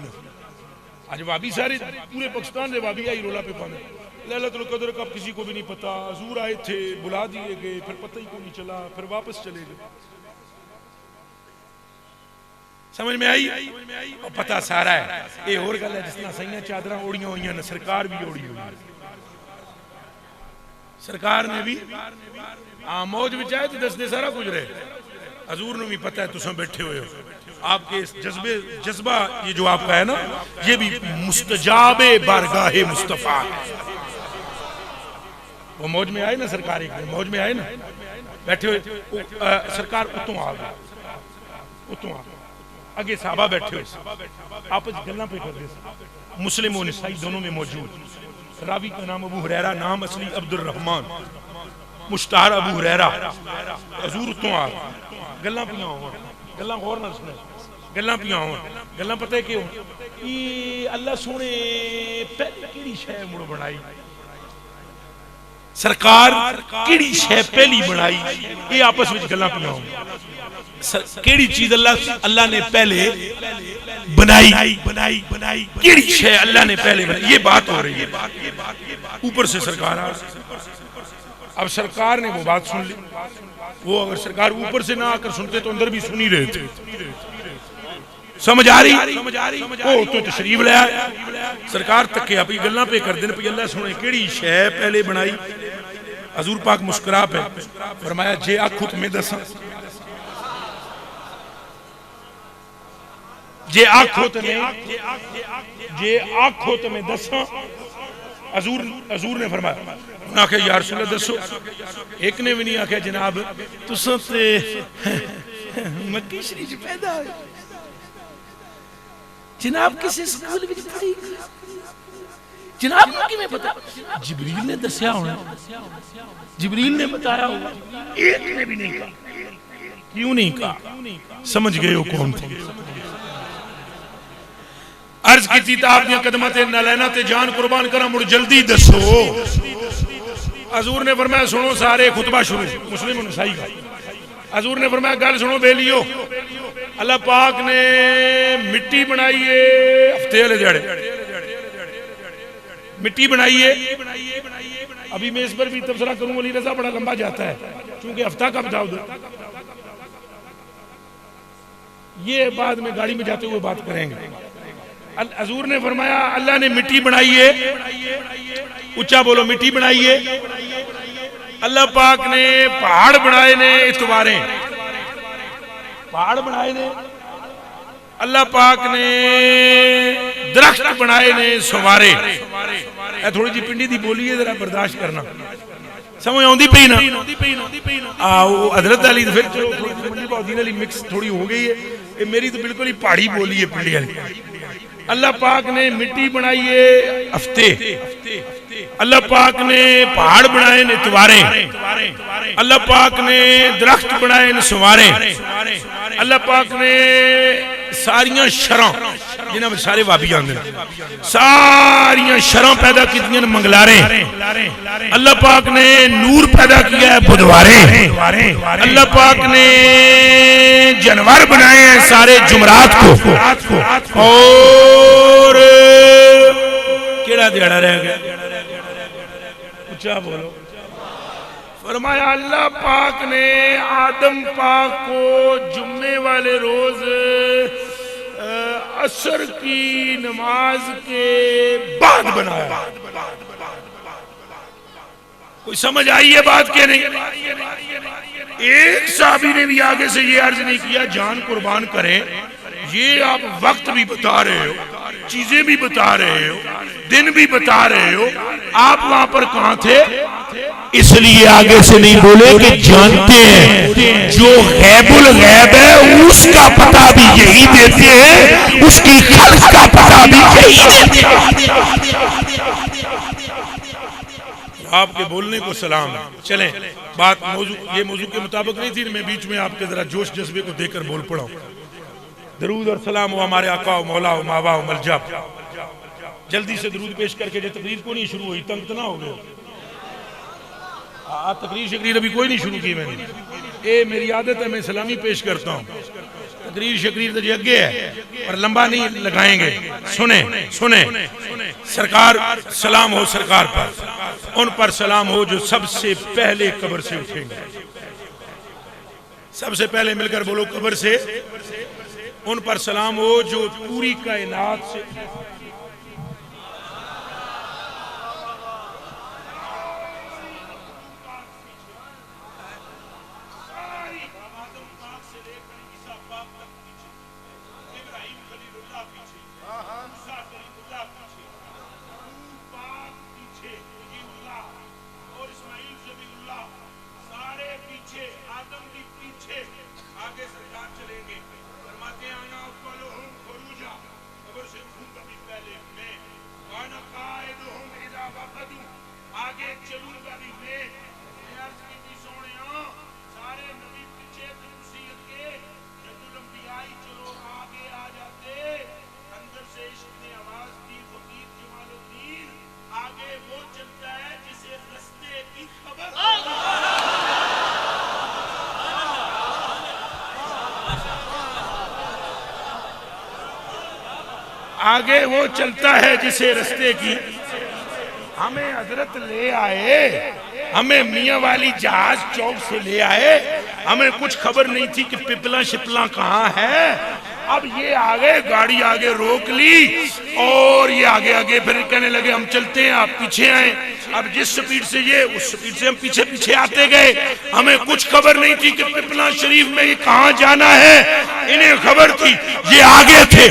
آج وابی سارے پورے پاکستان سے وابی آئی رولا پہ پانے لیلۃ القدر کا کسی کو بھی نہیں پتا، حضور آئے تھے بلا دیے گئے، پھر پتہ ہی کو نہیں چلا، پھر واپس چلے گئے۔ سمجھ میں آئی؟ اور پتہ سارا ہے۔ یہ اور گل ہے جس طرح سیاں چادراں اوڑیاں ہوئی ہیں، سرکار بھی اوڑی ہوئی، سرکار نے بھی موج بچ آئے تو دس دے سارا کچھ رہے۔ حضور نے بھی پتہ ہے تساں بیٹھے ہوئے ہو، آپ کے جذبہ یہ جو آپ کا ہے نا یہ بھی مستجاب بارگاہ مصطفیٰ ہے۔ وہ موج میں آئے نا سرکار، ایک موج میں آئے نا بیٹھے ہوئے، سرکار اتوں آ گئے، اتوں آ گئے، آگے صحابہ بیٹھے ہوئے، آپس گلاں پہ کر دے۔ مسلم و نسائی دونوں میں موجود، راوی کا نام ابو ہریرہ، نام اصلی عبد الرحمن، مشتہر ابو ہریرہ۔ حضور اتوں آ گئے، گلاں پیاں ہوں، گلاں غور نہ سنے، گلاں پیاں ہوں، گلاں پتہ ہے کہ یہ اللہ سونے پہلے کیڑی شے مڑ بنائی، سرکار کیڑی شے پہلی بنائی، یہ آپس میں گلاں پیاں ہوں، کیڑی چیز اللہ نے پہلے بنائی، کیڑی شے اللہ نے پہلے بنائی، یہ بات ہو رہی ہے۔ اوپر سے سرکار آ رہی، اب سرکار نے وہ بات سن لی، وہ اگر سرکار اوپر سے نہ آ کر سنتے تو اندر بھی سنی رہے تھے۔ سمجھ آ رہی؟ وہ تو تشریف لے آئے، سرکار تکے آپ یہ گلاں پہ کر دیں پہ اللہ سونے کیڑی شے پہلے بنائی حضور پاک مسکرا پہ فرمایا جے آنکھوں تمہیں دساں جے آنکھوں تمہیں دساں حضور نے فرمایا انہوں نے آکھا یا رسول اللہ دسو ایک نے بھی نہیں آکھا جناب تساں تے مکی شریف پیدا ہوئے جناب کسی سکول بھی پڑھی جناب کی میں پتا جبریل نے دسیا ہونا جبریل نے بتایا ہونا ایک نے بھی نہیں کہا کیوں نہیں کہا سمجھ گئے ہو کون تھے عرض کی تھی آپ نے قدمت نہ لینا تے جان قربان کرا مڑ جلدی دسو حضور نے فرمایا سنو سارے خطبہ شروع مسلم و نسائی کا حضور نے فرمایا گل سنو بیلیو اللہ پاک نے مٹی بنائی ہے ہفتے والے دیہڑے مٹی بنائی ہے ابھی میں اس پر بھی تبصرہ کروں ولی رضا بڑا لمبا جاتا ہے چونکہ ہفتہ کا بتاؤ دو یہ بعد میں گاڑی میں جاتے ہوئے بات کریں گے حضور نے فرمایا اللہ نے مٹی بنائی ہے اچھا بولو مٹی بنائی ہے اللہ پاک نے پہاڑ بنائے نے اتواریں پہاڑ بنائے نے اللہ پاک نے درخت بنائے نے سوارے اے تھوڑی جی پنڈی دی بولی ہے ذرا برداشت کرنا سمجھ آؤں دی پئی نا حضرت علی پھر منڈی پاؤدین علی مکس تھوڑی ہو گئی ہے یہ میری تو بالکل ہی پہاڑی بولی ہے پنڈی علی اللہ پاک نے مٹی بنائی ہے ہفتے اللہ پاک نے پہاڑ بنائے نے اتواریں اللہ پاک نے درخت بنائے نے سواریں اللہ پاک نے ساریاں شرع جنہاں میں سارے وابی آندے ساریاں شرع پیدا کی دیں منگلاریں اللہ پاک نے نور پیدا کیا ہے بدواریں اللہ پاک نے جنور بنائے ہیں سارے جمرات کو اور کیڑا دیڑا رہ گیا اچھا بولو فرمایا اللہ پاک نے آدم پاک کو جمعے والے روز عصر کی نماز کے بعد بنایا کوئی سمجھ آئی ہے بات کہ نہیں ایک صحابی نے بھی آگے سے یہ عرض نہیں کیا جان قربان کریں یہ آپ وقت بھی بتا رہے ہو چیزیں بھی بتا رہے ہو دن بھی بتا رہے ہو آپ وہاں پر کہاں تھے اس لیے آگے سے نہیں بولے کہ جانتے ہیں جو غیب الغیب ہے اس کا پتہ بھی یہی دیتے ہیں اس کی خلق کا پتہ بھی یہی دیتے ہیں آپ کے بولنے کو سلام چلیں بات یہ موضوع کے مطابق نہیں تھی میں بیچ میں آپ کے ذرا جوش جذبے کو دے کر بول پڑا ہوں درود اور سلام ہو ہمارے آقا و مولا و ماوا و ملجا جلدی سے درود پیش کر کے جو تقریر کو نہیں شروع ہوئی تنگ تو نہ ہو گئے تقریر شکریر ابھی کوئی نہیں شروع کی میں نے اے میری عادت ہے میں سلامی پیش کرتا ہوں تقریر شکریر تو جی اگے ہے اور لمبا نہیں لگائیں گے سنیں سرکار سلام ہو سرکار پر ان پر سلام ہو جو سب سے پہلے قبر سے اٹھیں گے سب سے پہلے مل کر بولو قبر سے ان پر سلام ہو جو پوری کائنات سے آگے وہ چلتا ہے جسے رستے کی ہمیں حضرت لے آئے ہمیں میاں والی جہاز چوک سے لے آئے ہمیں کچھ خبر نہیں تھی کہ پپلا شپلا کہاں ہے اب یہ آگے گاڑی آگے روک لی اور یہ آگے آگے پھر کہنے لگے ہم چلتے ہیں آپ پیچھے آئیں. اب جس سپیڈ سے یہ اس سپیڈ سے ہم پیچھے پیچھے آتے گئے. ہمیں کچھ خبر نہیں تھی کہ پپلا شریف میں یہ کہاں جانا ہے. انہیں خبر تھی یہ آگے تھے.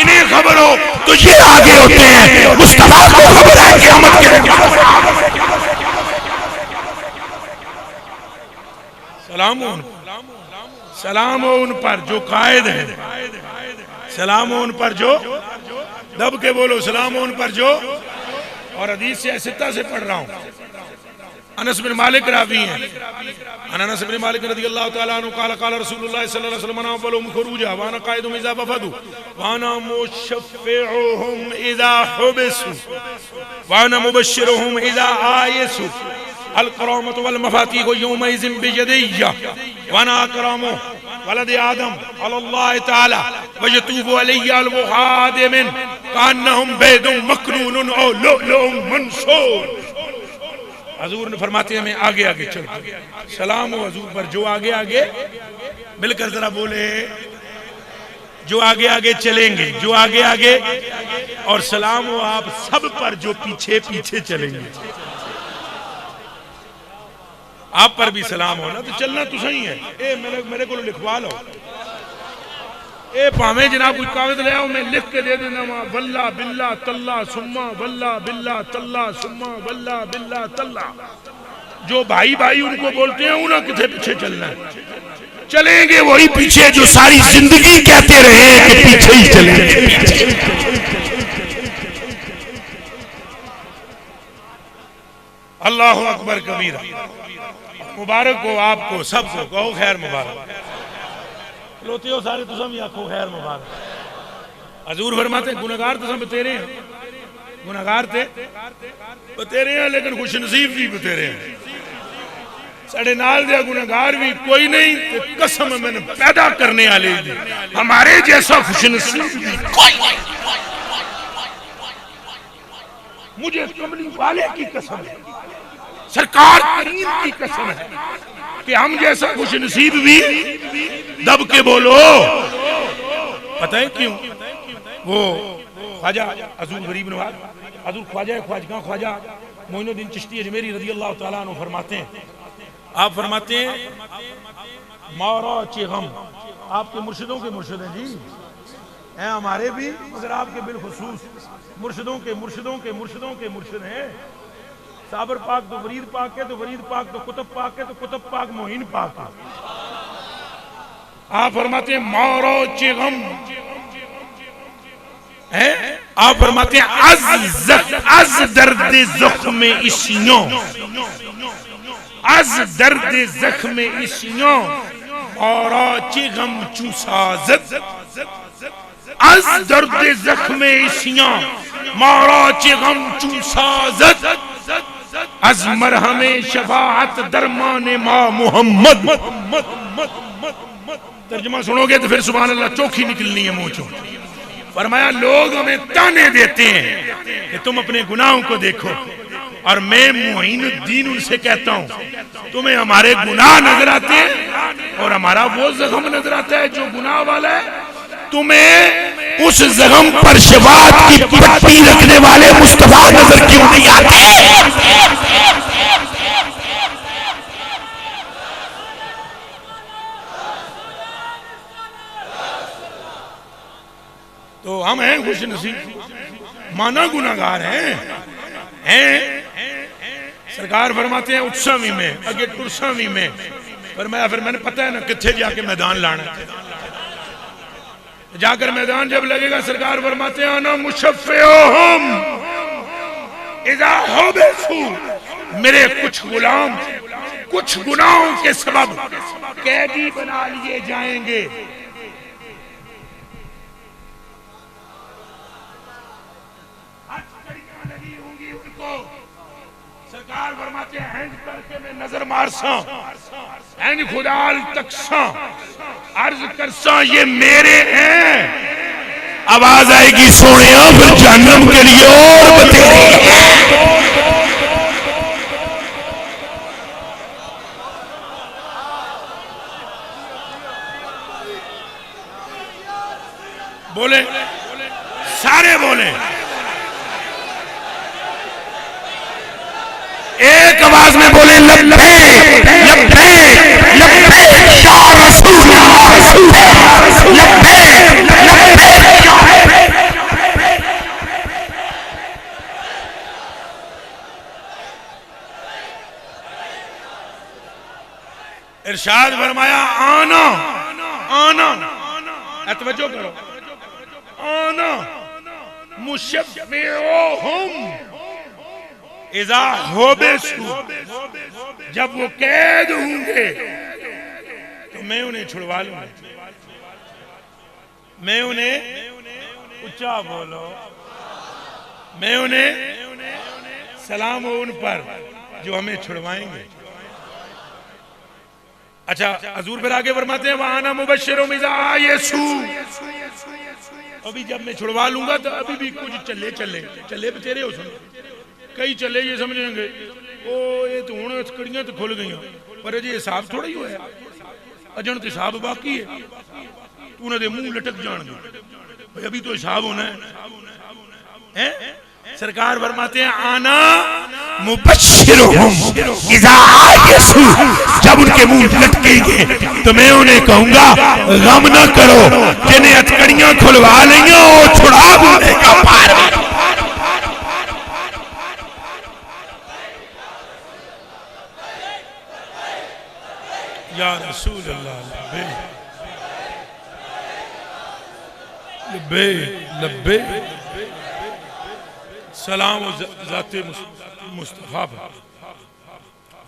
انہیں خبر ہو تو یہ آگے ہوتے ہیں. مصطفیٰ کو خبر ہے قیامت کے دن. سلام ہو ان پر جو قائد ہیں. سلام ہو ان پر جو دب کے بولو. سلام ہو ان پر جو. اور حدیث سے ستہ سے پڑھ رہا ہوں. انس بن مالک راوی ہیں. انس بن مالک رضی اللہ تعالیٰ عنہ قال قال رسول اللہ صلی اللہ علیہ وسلم انا اولهم خروجا وانا قائدهم اذا وفدوا وانا مشفعهم اذا حبسوا وانا مبشرهم اذا آيسوا الكرامة والمفاتيح يومئذ بيدي وانا اكرم ولد آدم على الله تعالى ويطوف علي المخادم كأنهم بيض مكنون او لؤلؤ منثور. حضور نے فرماتے ہیں میں آگے آگے چلتا ہوں. سلام ہو حضور پر جو آگے آگے مل کر ذرا بولے جو آگے آگے چلیں گے. جو آگے آگے. اور سلام ہو آپ سب پر جو پیچھے پیچھے چلیں گے. آپ پر بھی سلام ہونا. تو چلنا تو صحیح ہے. اے میرے کو لکھوا لو. اے پاویں جناب کوئی کاغذ لے آؤ میں لکھ کے دے دینا. واللہ باللہ تاللہ ثم واللہ باللہ تاللہ ثم واللہ باللہ تاللہ. جو بھائی بھائی ان کو بولتے ہیں انہاں کتنے پیچھے چلنا ہے. چلیں گے وہی پیچھے جو ساری زندگی کہتے رہے کہ پیچھے ہی چلیں گے. اللہ اکبر کبیرہ. مبارک ہو آپ کو سب کو. کہو خیر مبارک. لوتے ہو سارے تسم بھی آکھو خیر مبارک. حضور فرماتے ہیں گناہگار تسم بتیرے ہیں. گناہگار تھے بتیرے ہیں لیکن خوش نصیب بھی بتیرے ہیں. ساڑھے نال دیا گناہگار بھی کوئی نہیں. قسم میں نے پیدا کرنے آلے دی ہمارے جیسا خوش نصیب بھی کوئی نہیں. مجھے کملی والے کی قسم ہے. سرکار کریم کی قسم ہے کہ ہم جیسا خوش نصیب بھی. دب کے بولو. پتہ ہے کیوں؟ وہ خواجہ حضور غریب نواز حضور خواجہ معین الدین چشتی اجمیری رضی اللہ تعالیٰ عنہ فرماتے ہیں. آپ فرماتے ہیں مارا غم. آپ کے مرشدوں کے مرشد ہیں جی ہیں ہمارے بھی مگر آپ کے بالخصوص مرشدوں کے مرشدوں کے مرشدوں کے مرشد ہیں. صابر پاک تو ورید پاک ہے تو ورید پاک تو کتب پاک ہے تو کتب پاک معین پاک ہے. آپ فرماتے ہیں مارو غم. آپ فرماتے ہیں از درد زخم اسیوں. از درد زخم اسیوں مارا غم چوسازد. از درد زخم اسیوں مارا غم چوسازد. از مرہم شفاعت درمان ما محمد. ترجمہ سنو گے تو پھر سبحان اللہ چوکھی نکلنی ہے منہ چوں. فرمایا لوگ ہمیں تانے دیتے ہیں کہ تم اپنے گناہوں کو دیکھو اور میں معین الدین ان سے کہتا ہوں تمہیں ہمارے گناہ نظر آتے ہیں اور ہمارا وہ زخم نظر آتا ہے جو گناہ والا ہے. تمہیں اس زخم پر شفاعت کی پٹی رکھنے والے مصطفیٰ نظر کیوں نہیں آتے؟ تو ہم ہیں خوش نصیب مانا گناہگار ہیں. سرکار فرماتے ہیں اٹھساویں میں اگے ٹرساویں میں فرمایا پھر میں نے پتہ ہے نا کتھے جا کے میدان لانا ہے. جا کر میدان جب لگے گا سرکار فرماتے ہیں انا مشفعہم اذا حبسوا. میرے کچھ غلام کچھ گناہوں کے سبب قیدی بنا لیے جائیں گے. سرکار فرماتے ہیں ہینج کر کے میں نظر مارساں ہینج خدال تکساں عرض کرساں یہ میرے ہیں. آواز آئے گی سونیاں پھر جہنم کے لیے اور بتیرے ہیں. ایک آواز میں بولیں لبیک لبیک لبیک یا رسول اللہ، لبیک لبیک یا ارشاد فرمایا آنا آنا، توجہ کرو، آنا مشفعہم اذا حبسوا، جب وہ قید ہوں گے تو میں انہیں چھڑوا لوں گا، میں انہیں اچھا بولو، میں انہیں سلام ہو ان پر جو ہمیں چھڑوائیں گے۔ اچھا حضور پھر آگے فرماتے ہیں وَأَنَا مُبَشِّرٌ بِذَا يَسُوء، ابھی جب میں چھڑوا لوں گا تو ابھی بھی کچھ چلے بچے ہو سن کئی چلے یہ سمجھیں گے او یہ تو ہونا کڑیاں تو کھل گئی پر جی حساب تھوڑا ہی ہوا ہے، اجن تو حساب باقی ہے، تو انہیں دے منہ لٹک جان گے، ابھی تو حساب ہونا ہے۔ سرکار فرماتے ہیں آنا مبشرہم اذا آیسوا، جب ان کے منہ لٹکیں گے تو میں انہیں کہوں گا غم نہ کرو، جنہیں ہتکڑیاں کھلوا لیں وہ چھڑا بولے گا پار۔ یا رسول اللہ لبیک لبیک، سلام و ذات مصطفیٰ پر۔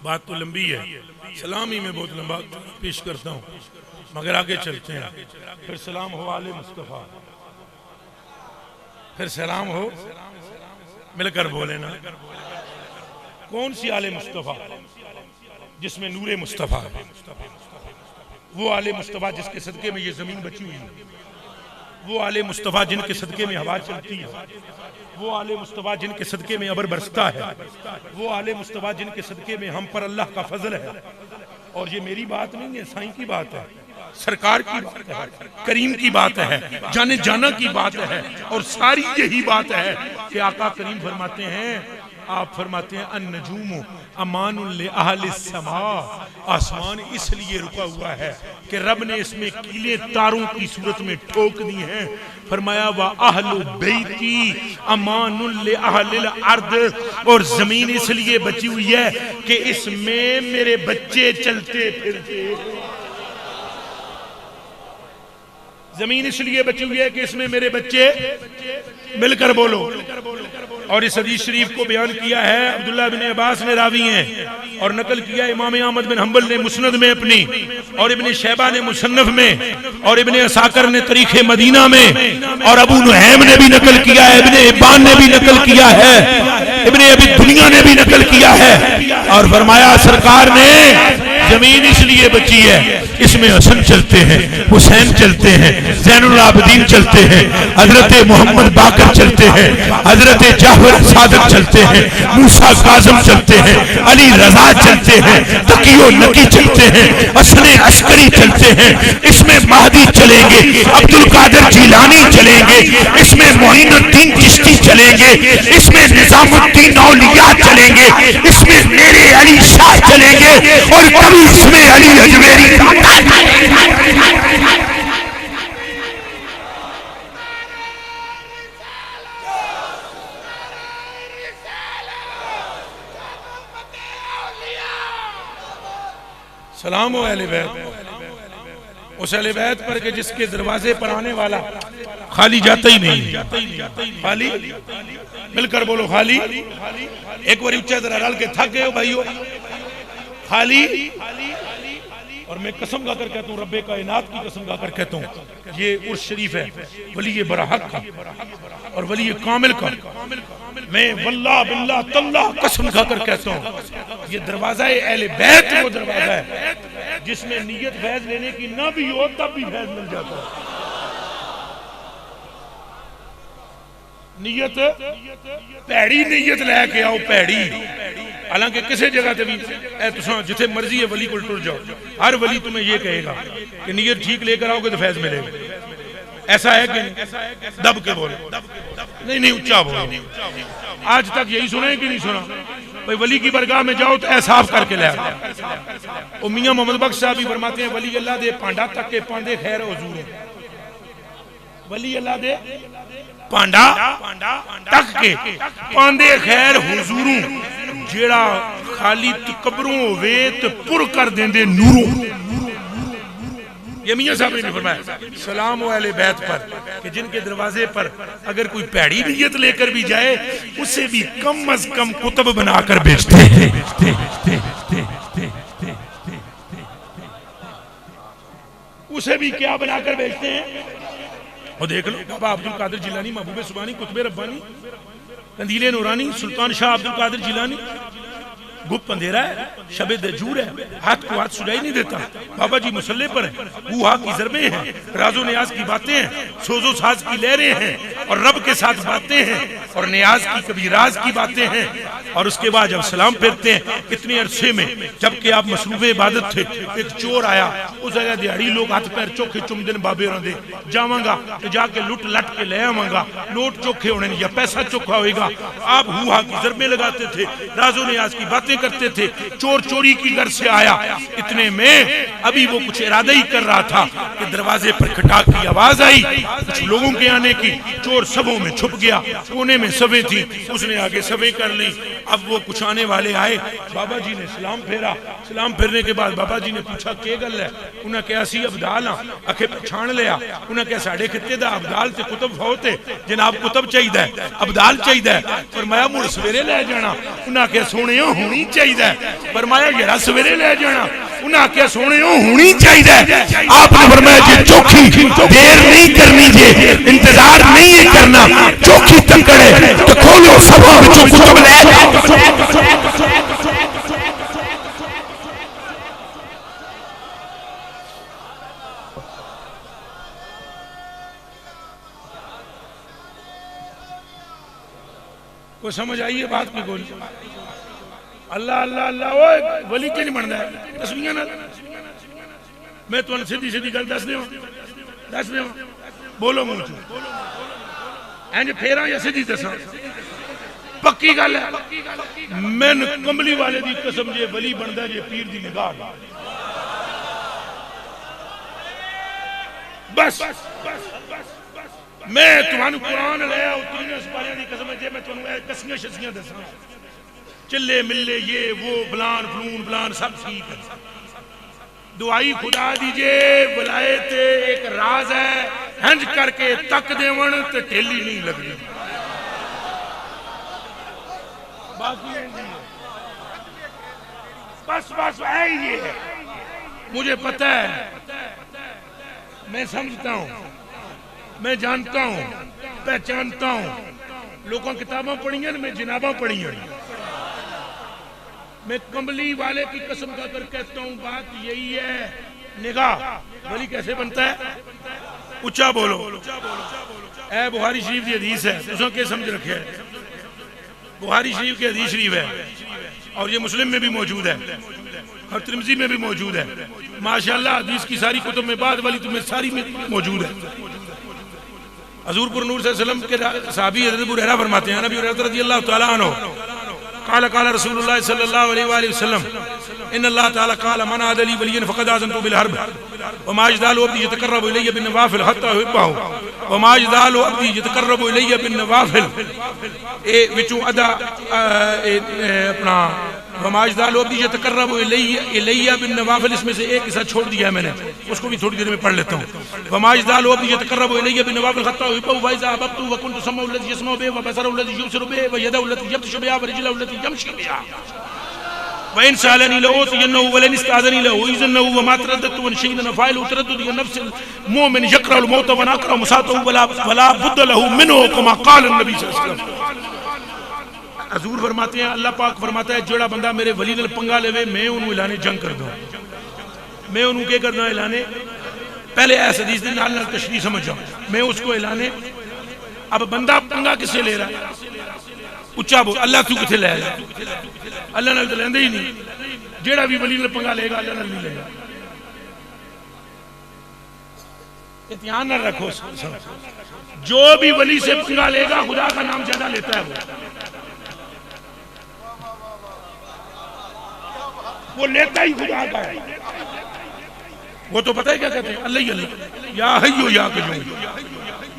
بات تو لمبی ہے، سلام ہی میں بہت لمبا پیش کرتا ہوں مگر آگے چلتے ہیں۔ پھر سلام ہو آل مصطفیٰ، پھر سلام ہو، مل کر بولے نا کون سی آل مصطفیٰ؟ جس میں نور مصطفیٰ ہے، وہ آل مصطفیٰ جس کے صدقے میں یہ زمین بچی ہوئی ہے، وہ آل مصطفیٰ جن کے صدقے میں ہوا چلتی ہے، وہ آل مصطفیٰ جن کے صدقے میں ابر برستا ہے، وہ آل مصطفیٰ جن کے صدقے میں ہم پر اللہ کا فضل ہے۔ اور یہ میری بات نہیں ہے، سائیں کی بات ہے، سرکار کی بات ہے، کریم کی بات ہے، جانے جانا کی بات ہے، اور ساری یہی بات ہے کہ آقا کریم فرماتے ہیں، آپ فرماتے ہیں النجوم امان لأہل السماء، آسمان اس لیے رکا ہوا ہے کہ رب نے اس میں کیلیں تاروں کی صورت میں ٹھوک دی ہیں۔ فرمایا وَأَهْلُ بَيْتِي أَمَانٌ لِأَهْلِ الْأَرْضِ، اور زمین اس لیے بچی ہوئی ہے کہ اس میں میرے بچے چلتے پھرتے، زمین اس لیے بچی ہوئی ہے کہ اس میں میرے بچے، مل کر بولو۔ اور اس حدیث شریف کو بیان کیا ہے عبداللہ بن عباس نے راوی ہیں، اور نقل کیا امام احمد بن حنبل نے مسند میں اپنی، اور ابن شیبہ نے مصنف میں، اور ابن عساکر نے تاریخ مدینہ میں، اور ابو نعیم نے بھی نقل کیا ہے، ابن حبان نے بھی نقل کیا ہے، ابن ابی دنیا نے بھی نقل کیا ہے، اور فرمایا سرکار نے زمین اس لیے بچی ہے اس میں حسن چلتے ہیں، حسین چلتے ہیں، زین العابدین چلتے ہیں، حضرت محمد باقر چلتے ہیں، حضرت جعفر صادق چلتے ہیں، موسیٰ کاظم چلتے ہیں، علی رضا چلتے ہیں، تقی و نقی چلتے ہیں، حسن عسکری چلتے ہیں، اس میں مہدی چلیں گے، عبد القادر جیلانی چلیں گے، اس میں معین الدین چشتی چلیں گے، اس میں نظام الدین اولیاء چلیں گے، اس میں میرے علی شاہ چلیں گے، اور کبھی اس میں علی اجمیری سلام ہو اہل بیت، اس اہل بیت پر کہ جس کے دروازے پر آنے والا خالی جاتا ہی نہیں، خالی، مل کر بولو خالی، ایک بار اچھا ذرا رل کے تھک گئے ہو بھائیو، خالی۔ اور میں قسم کھا کر کہتا ہوں، رب کائنات کی قسم کھا کر کہتا ہوں، یہ عرش شریف ہے ولی برحق کا اور ولی کامل کا، میں واللہ باللہ تاللہ قسم کھا کر کہتا ہوں، یہ دروازہ اہل بیت وہ دروازہ ہے جس میں نیت فیض لینے کی نہ بھی ہو تب بھی فیض مل جاتا ہے۔ نیت پیڑی نیت لے کے آؤ، پیڑی، حالانکہ کسی جگہ تے بھی اے تساں جتھے مرضی ہے ولی کو ٹر جاؤ، ہر ولی تمہیں یہ کہے گا کہ نیت ٹھیک لے کر آؤ گے تو فیض ملے گا۔ ایسا ہے کہ نہیں؟ دب کے بولے، نہیں اچھا بولے۔ آج تک یہی سنا ہے کہ نہیں سنا؟ بھئی ولی کی برگاہ میں جاؤ تو احساب کر کے لے اور میاں محمد بخش صاحب بھی فرماتے ہیں ولی اللہ دے پانڈا تک کے پاندے خیر حضور ولی اللہ دے پانڈا تک کے پاندے خیر حضوروں جیڑا خالی تکبروں ویت پر کر دیں دے نوروں. یہ میاں صاحب نے فرمایا سلام و اہل بیت پر کہ جن کے دروازے پر اگر کوئی پیڑی نیت لے کر بھی جائے اسے بھی کم از کم کتب بنا کر بیچتے ہیں. اسے بھی کیا بنا کر بیچتے ہیں. اور دیکھ لو بابا عبد القادر جیلانی محبوب سبحانی قطب ربانی قندیل نورانی سلطان شاہ عبد القادر جیلانی گپ اندھیرا ہے شب دجور ہے ہاتھ کو ہاتھ سجائی نہیں دیتا بابا جی مسلح پر ہیں اوہا کی ضربیں ہیں راز و نیاز کی باتیں ہیں سوز و ساز کی لہریں ہیں اور رب کے ساتھ باتیں ہیں اور نیاز کی کبھی راز کی باتیں ہیں. اور اس کے بعد جب سلام پھیرتے ہیں اتنے عرصے میں جبکہ آپ مصروف عبادت تھے ایک چور آیا اس جگہ دیہڑی لوگ ہاتھ پیر چوکھے چم دن بابے ہونے دے جاواں گا تو جا کے لٹ لٹ کے لے آواں گا نوٹ چوکھے ہونے یا پیسہ چوکھا ہوئے گا. آپ اوہا کی ضربیں لگاتے تھے راز و نیاز کی باتیں کرتے تھے. چور چوری کی گھر سے آیا اتنے میں ابھی وہ کچھ ارادہ ہی کر رہا تھا کہ دروازے پر کھٹاک کی آواز آئی کچھ لوگوں کے آنے کی. چور سبوں میں چھپ گیا کونے میں سبیں تھی اس نے آگے سبیں کر لی. اب وہ کچھ آنے والے آئے بابا جی نے سلام پھیرا. سلام پھیرنے کے بعد بابا جی نے پوچھا کیا گل ہے. انہاں کہا سی ابدال ہاں اکھے پچھان لیا. انہاں کہا ساڑھے خطے دا ابدال تے کتب فوت ہے جناب کتب چاہید ہے ابدال چاہید ہے. فرمایا مڑ سویرے لے جانا. انہاں کہا سونے ہونی چاہید ہے. فرمایا یرا سویرے لے جانا. انہاں کہا سونے ہونی چاہید ہے. آپ نے فرمایا جی چوکھی دیر نہیں کرنی جے انتظار نہیں کرنا چوکھی تکڑے تو کھولو سبوں وچوں کتب لے جاؤ. کوئی سمجھ آئیے بات کی گولی اللہ اللہ اللہ اوے ولی کے نہیں بندا ہے تسمیاں نال میں تو سیدھی سیدھی گل دس دیواں بولو منہ چوں انج پھیراں یا سیدھی دساں پکی گل ہے. میں کملی والے دی قسم جے ولی بندا جے پیر دی نگاہ بس میں تمہانوں قرآن لے اتنی سپاریاں دی قسم جے میں تمہانوں کسیاں شسیاں دساں چلے ملے یہ وہ بلان فلون بلان سب ٹھیک ہے. دعائی خدا دیجئے ولایت ایک راز ہے ہنج کر کے تک دیون تے ٹھیلی نہیں لگ رہی باقی بس ہے یہ ہے. مجھے پتہ ہے میں سمجھتا ہوں میں جانتا ہوں پہچانتا ہوں. لوگوں کتاباں پڑھی ہیں میں جناباں پڑھی ہیں. میں کملی والے کی قسم کا کر کہتا ہوں بات یہی ہے. نگاہ ولی کیسے بنتا ہے اچھا بولو. اے بخاری شریف کی حدیث ہے اس نے کیا سمجھ رکھے ہے. بخاری شریف کی حدیث شریف ہے اور یہ مسلم میں بھی موجود ہے اور ترمذی میں بھی موجود ہے. ماشاءاللہ حدیث کی ساری کتب میں بعد والی تمہیں ساری میں موجود ہے. حضور پر نور صلی اللہ علیہ وسلم کے صحابی حضرت ابو ہریرہ فرماتے ہیں نبی حضرت رضی اللہ تعالیٰ عنہ قال رسول اللہ صلی اللہ علیہ وآلہ وسلم ان اللہ تعالیٰ قال من عاد لی ولیا فقد آذنتہ بالحرب وما يزال عبدي يتقرب الي بالنوافل حتى احبه وما يزال عبدي يتقرب الي بالنوافل وچوں ادا اپنا وما يزال عبدي يتقرب الي بالنوافل اس میں سے ایک حصہ چھوڑ دیا ہے میں نے اس کو بھی تھوڑی دیر میں پڑھ لیتا ہوں. وما يزال عبدي يتقرب الي بالنوافل حتى احبه واذا احببته وكنت سمعه الذي يسمع به وبصره الذي يبصر به ويده التي يبطش بها ورجله التي يمشي بها وإن سألني لأعطينه ولئن استأذنني لأعيذنه وما ترددت عن شيء فاعله تردد نفس المؤمن يكره الموت وأنا أكره مساءته ولا بد له منه كما قال النبي صلى الله عليه وسلم. حضور فرماتے ہیں اللہ پاک فرماتا ہے جڑا بندہ میرے ولی نال پنگا لے میں انہوں اعلان جنگ کر دوں. میں انہوں کیا کرنا اعلان پہلے ایس حدیث دن نال تشریح سمجھ جاؤں میں اس کو اعلان. اب بندہ پنگا کس سے لے رہا ہے اچھا بول اللہ تو کتھے لے رہا ہے اللہ نال تو لیندے ہی نہیں. جیڑا بھی ولی نال پنگا لے گا اللہ نال نہیں لے گا. دھیان نہ رکھو جو بھی ولی سے پنگا لے گا خدا کا نام زیادہ لیتا ہے وہ. وہ لیتا ہی خدا کا ہے. وہ تو پتہ ہے کیا کہتے ہیں؟ اللہ اللہ یا حیو یا قیوم.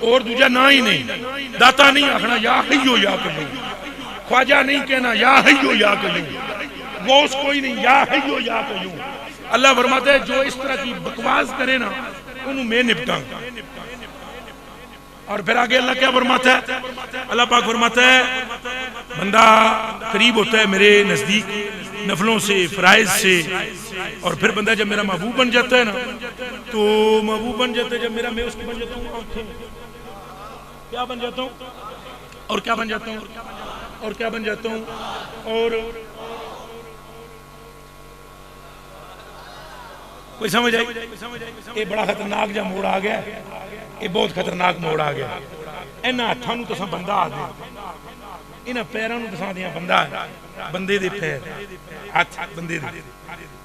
اور دوجا نہ ہی نہیں، داتا نہیں آخنا یا حیو یا قیوم، خواجہ نہیں کہنا یا حیو یا قیوم، غوث کوئی نہیں، یا حیو یا قیوم. اللہ فرماتا ہے جو اس طرح کی بکواس کرے نا انہوں میں نپٹاں گا. اور پھر آگے اللہ کیا فرماتا ہے؟ اللہ پاک فرماتا ہے بندہ قریب ہوتا ہے میرے نزدیک نفلوں سے، فرائض سے، اور پھر بندہ جب میرا محبوب بن جاتا ہے نا تو محبوب بن جاتا ہے جب میرا میں اس کی بن جاتا ہوں آنکھیں. کیا بن جاتا ہوں اور کیا بن جاتا ہوں اور کیا بن جاتا ہوں اور کوئی سمجھ آئی؟ یہ بڑا خطرناک جا موڑ آ گیا، یہ بہت خطرناک موڑ آ گیا. انہاں ہاتھاں نوں تساں بندہ آ دے، انہاں پیراں نوں تساں دیاں بندہ ہے. بندے دے پیر، ہاتھ بندے دے،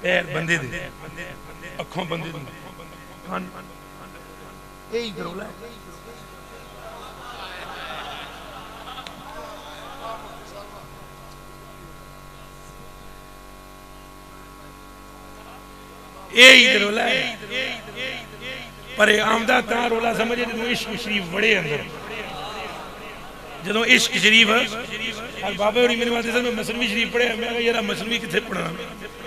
پیر بندے دے، اکھاں بندے دے، کان یہی گرولا ہے. یہی رولا ہے. پر آمدہ تاں رولا سمجھے جدوں عشق شریف بڑے اندر، جدوں عشق شریف بابا ہوری میرے ماتے میں مسلمی شریف پڑھے. میں کہا یار مسلمی کتنے پڑھنا؟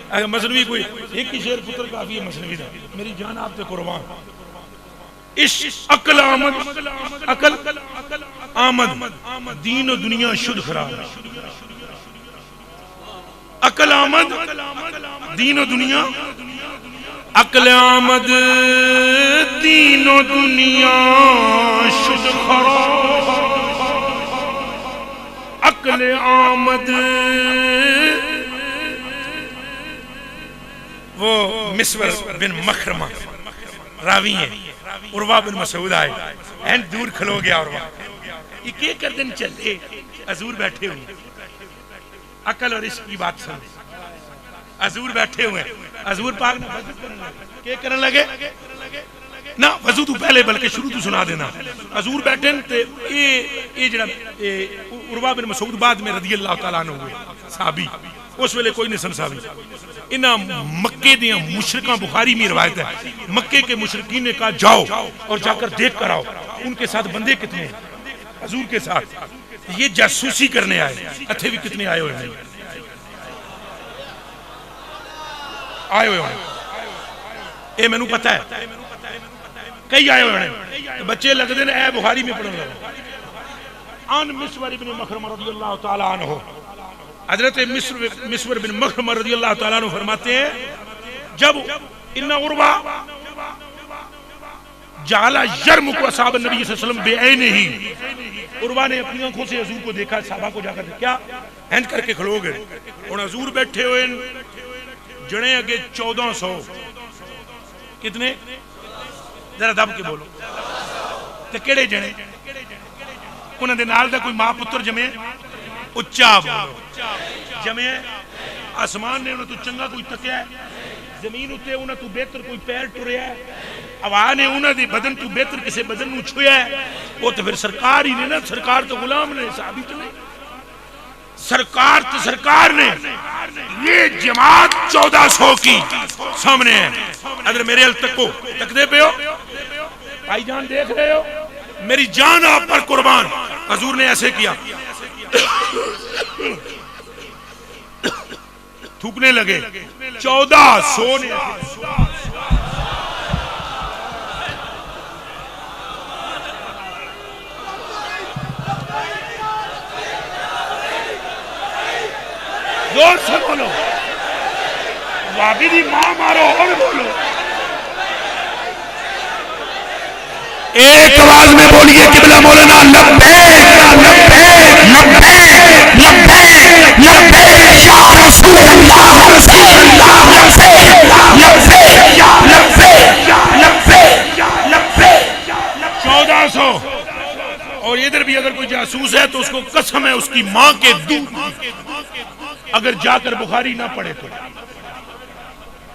اگر مسلمی کوئی ایک ہی شعر پتر کافی ہے مسلمی دا. میری جان آپ تے قربان. عشق عقل آمد، عقل آمد، دین و دنیا شد خراب. عقل آمد، دین و دنیا، عقل آمد، دین و دنیا شد خراب. عقل آمد وہ مسور بن مخرمہ راوی ہیں، عروہ بن مسعود آئے این دور کھلو گیا. عروہ یہ کیا کر دن چلے حضور بیٹھے ہوئے، عقل اور عشق کی بات سن. حضور بیٹھے ہوئے، حضور پاک نے وضو کرنے لگے. کیا کرنے لگے؟ نہ وضو تو پہلے بلکہ شروع تو سنا دینا. حضور بیٹھے تے یہ جڑا عروہ بن مسعود بعد میں رضی اللہ تعالیٰ عنہ ہوئے صحابی، اس ویلے کوئی نہیں سن صحابی. انہاں مکے دیاں مشرکاں، بخاری میں روایت ہے، مکے کے مشرکین نے کہا جاؤ اور جا کر دیکھ کر آؤ ان کے ساتھ بندے کتنے ہیں. حضور کے ساتھ یہ جاسوسی کرنے آئے، اتھے بھی کتنے آئے ہوئے ہیں، آئے ہوئے ہیں. اے میں نو پتہ ہے کئی آئے ہوئے ہیں. بچے لگ دے اے بخاری میں پڑھنے لگا. آن مسور بن مخرمہ رضی اللہ تعالیٰ عنہ، حضرت مسور بن مخرمہ رضی اللہ تعالیٰ عنہ فرماتے ہیں جب ان عروہ جعلا یرمک اصحاب النبی صلی اللہ علیہ وسلم بعینہ ہی، عروہ نے اپنی آنکھوں سے حضور کو دیکھا، صحابہ کو جا کر کیا ہینج کر کے کھلو گئے. اور حضور بیٹھے ہوئے جڑے اگے 1400 کتنے؟ ذرا دب کے بولو. تے کیڑے جنے؟ انہاں دے نال دا کوئی ماں پتر جمے اچا بولو جمے. آسمان نے انہاں تو چنگا کوئی تکیا ہے، زمین اتے انہاں تو بہتر کوئی پیر ٹریا ہے، ہوا نے انہاں دے بدن تو بہتر کسے بدن نو چھویا ہے. وہ تو پھر سرکار ہی نے نا، سرکار تو غلام نے، صحابی تو نہیں. سرکار تو سرکار نے. یہ جماعت 1400 کی سامنے ہے. ادھر میرے ال تکو، تک دے پہ ہو بھائی جان، دیکھ رہے ہو میری جان آپ پر قربان. حضور نے ایسے کیا، تھوکنے لگے. 1400 نے زور سے بولو، وابی دی ماں مارو اور بولو. ایک آواز میں بولیے قبلہ مولانا لبیک لبیک لبیک لبیک لبیک یا رسول اللہ رسول اللہ لبیک لبیک لبیک لبیک لبیک. 1400. اور ادھر بھی اگر کوئی جاسوس ہے تو اس کو قسم ہے اس کی ماں کے دودھ، اگر جا کر بخاری نہ پڑھے تو،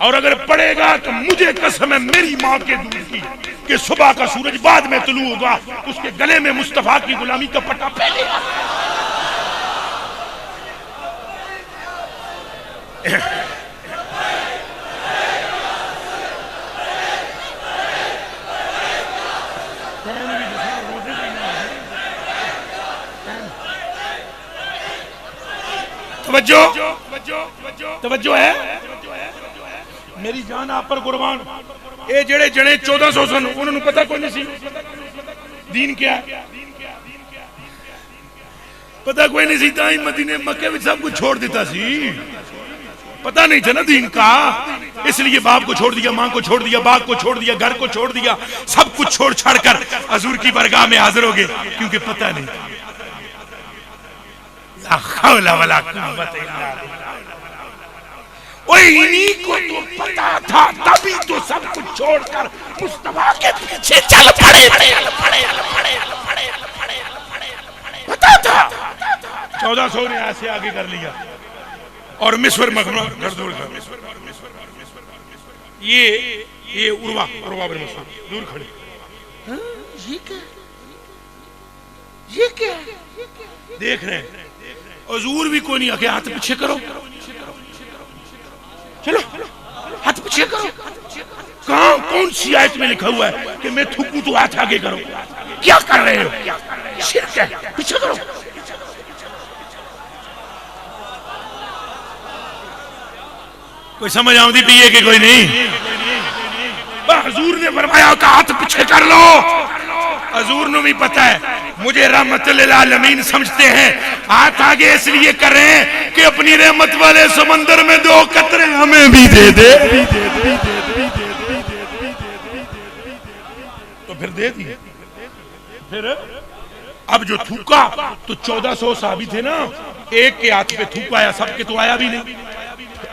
اور اگر پڑھے گا تو مجھے قسم ہے میری ماں کے دودھ کی کہ صبح کا سورج بعد میں طلوع ہوگا، اس کے گلے میں مصطفیٰ کی غلامی کا پٹا پہلے گا. توجہ ہے میری جان آپ پر قربان. اے جڑے جنے 1400 سن انہوں نے پتہ کوئی نہیں سی دین کیا ہے, پتہ کوئی نہیں سی. تاں مدینے مکے میں سب کچھ چھوڑ دیتا سی, پتہ نہیں تھا نا دین کا, اس لیے باپ کو چھوڑ دیا, ماں کو چھوڑ دیا, باغ کو چھوڑ دیا, گھر کو چھوڑ دیا, سب کچھ چھوڑ چھاڑ کر حضور کی بارگاہ میں حاضر ہو گئے کیونکہ پتہ نہیں تھا. لا حول ولا قوت الا باللہ. انہی کو تو پتا تھا تبھی تو سب کچھ چھوڑ کر مصطفیٰ کے پیچھے چل پڑے. پتا تھا 1400 نے ایسے آگے کر لیا اور مصور مغرب گھر دور کر. یہ عروہ بن مسعود دور کھڑے, یہ کیا دیکھ رہے ہیں. حضور بھی کوئی نہیں آگے, ہاتھ پیچھے کرو, چلو ہاتھ پیچھے کرو. کہاں کون سی آیت میں لکھا ہوا ہے کہ میں تھوکوں تو ہاتھ آگے کرو؟ کیا کر رہے ہو؟ شرک ہے, پیچھے کرو. کوئی سمجھ آؤں دی پیئے کہ کوئی نہیں؟ حضور نے فرمایا کہ ہاتھ پیچھے کر لو. حضور نے بھی پتہ ہے مجھے رحمت للعالمین سمجھتے ہیں, ہاتھ آگے اس لیے کر رہے ہیں کہ اپنی رحمت والے سمندر میں 2 قطرے ہمیں بھی دے دے. تو پھر دے دی. پھر اب جو تھوکا تو 1400 صحابی تھے نا, ایک کے ہاتھ پہ تھوک آیا, سب کے تو آیا بھی نہیں.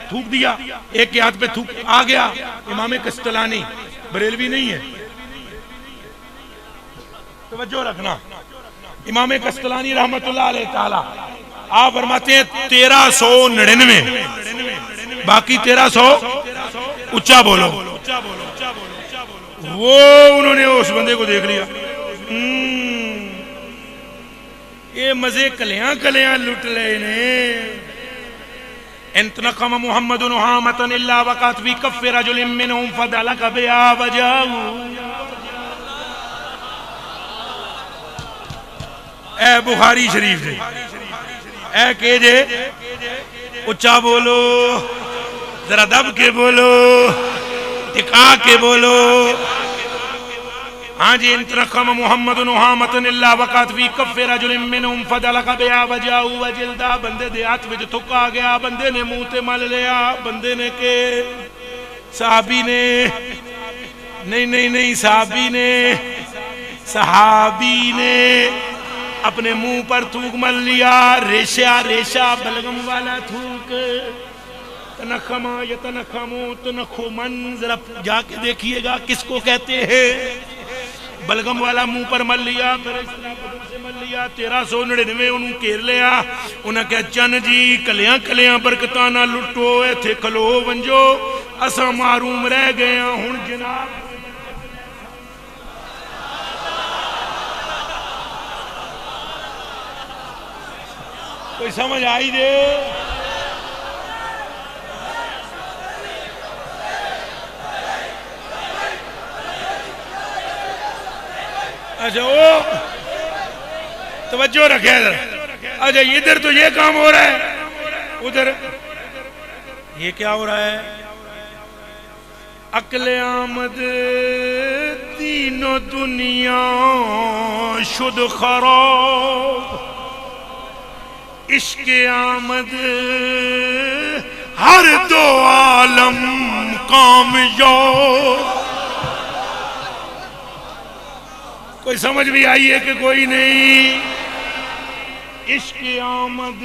تھوک دیا, ایک کے ہاتھ پہ تھوک آ گیا. امام کستلانی بریلوی نہیں ہے, توجہ رکھنا. امام کستلانی رحمت اللہ علیہ تعالی آپ فرماتے ہیں 1399, باقی 1300 اچھا بولو. وہ انہوں نے اس بندے کو دیکھ لیا, یہ مزے کلیاں لٹ لے نے. انتنقم محمد نحامتا اللہ وقات فی کف رجل منہم فدلک بیا وجاہو. اے بخاری شریف دے اے کہ جے اچھا بولو, ذرا دب کے بولو, ٹکا کے بولو. ہاں جی, انترقم محمد نحامت اللہ وقات فی کف رجل منہم فدلق بیا وجاہو وجلدہ. بندے دے ہاتھ میں تھکا گیا, بندے نے منہ تے مل لیا. بندے نے کہ صحابی نے نہیں صحابی نے اپنے منہ پر تھوک مل لیا. ریشہ بلغم والا تھوک. تنخما یا تنخمو تنخمن, ذرا جا کے دیکھیے گا کس کو کہتے ہیں. بلغم والا منہ پر مل لیا, پھر اس طرح بدن سے مل لیا. 1399 انہوں کیر لیا. انہوں کہا چن جی کلیاں برکتاں نہ لٹو, ایتھے کھلو ونجو, اساں معروم رہ گئے ہن جناب. کوئی سمجھ آئی دے؟ اچھا وہ توجہ رکھے ادھر. اچھا ادھر تو یہ کام ہو رہا ہے, ادھر یہ کیا ہو رہا ہے؟ عقل آمد دین و دنیا شد خراب, عشق آمد ہر 2 عالم کامیاب. کوئی سمجھ بھی آئی ہے کہ کوئی نہیں؟ عشق آمد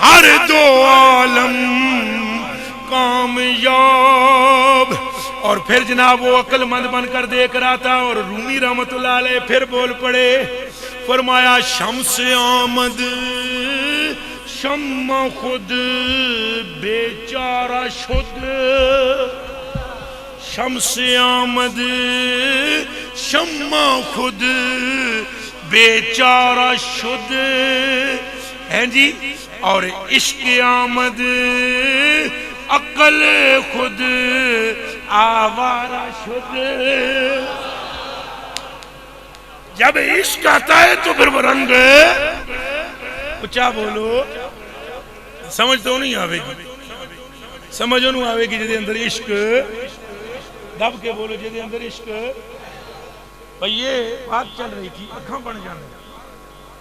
ہر 2 عالم کامیاب. اور پھر جناب وہ عقل مند بن کر دیکھ رہا تھا, اور رومی رحمت اللہ علیہ پھر بول پڑے, فرمایا شمس آمد شمع خود بیچارہ شد. شمس آمد شمع خود بیچارہ شد ہیں جی, اور عشق آمد عقل خود آوارہ شد. جب عشق آتا ہے تو پھر وہ رنگ اچھا بولو سمجھ تو نہیں آوے گی سمجھ انہوں آوے گی جدے اندر عشق دب کے بولو جدے اندر عشق بھئی یہ بات چل رہی تھی اکھاں بن جانے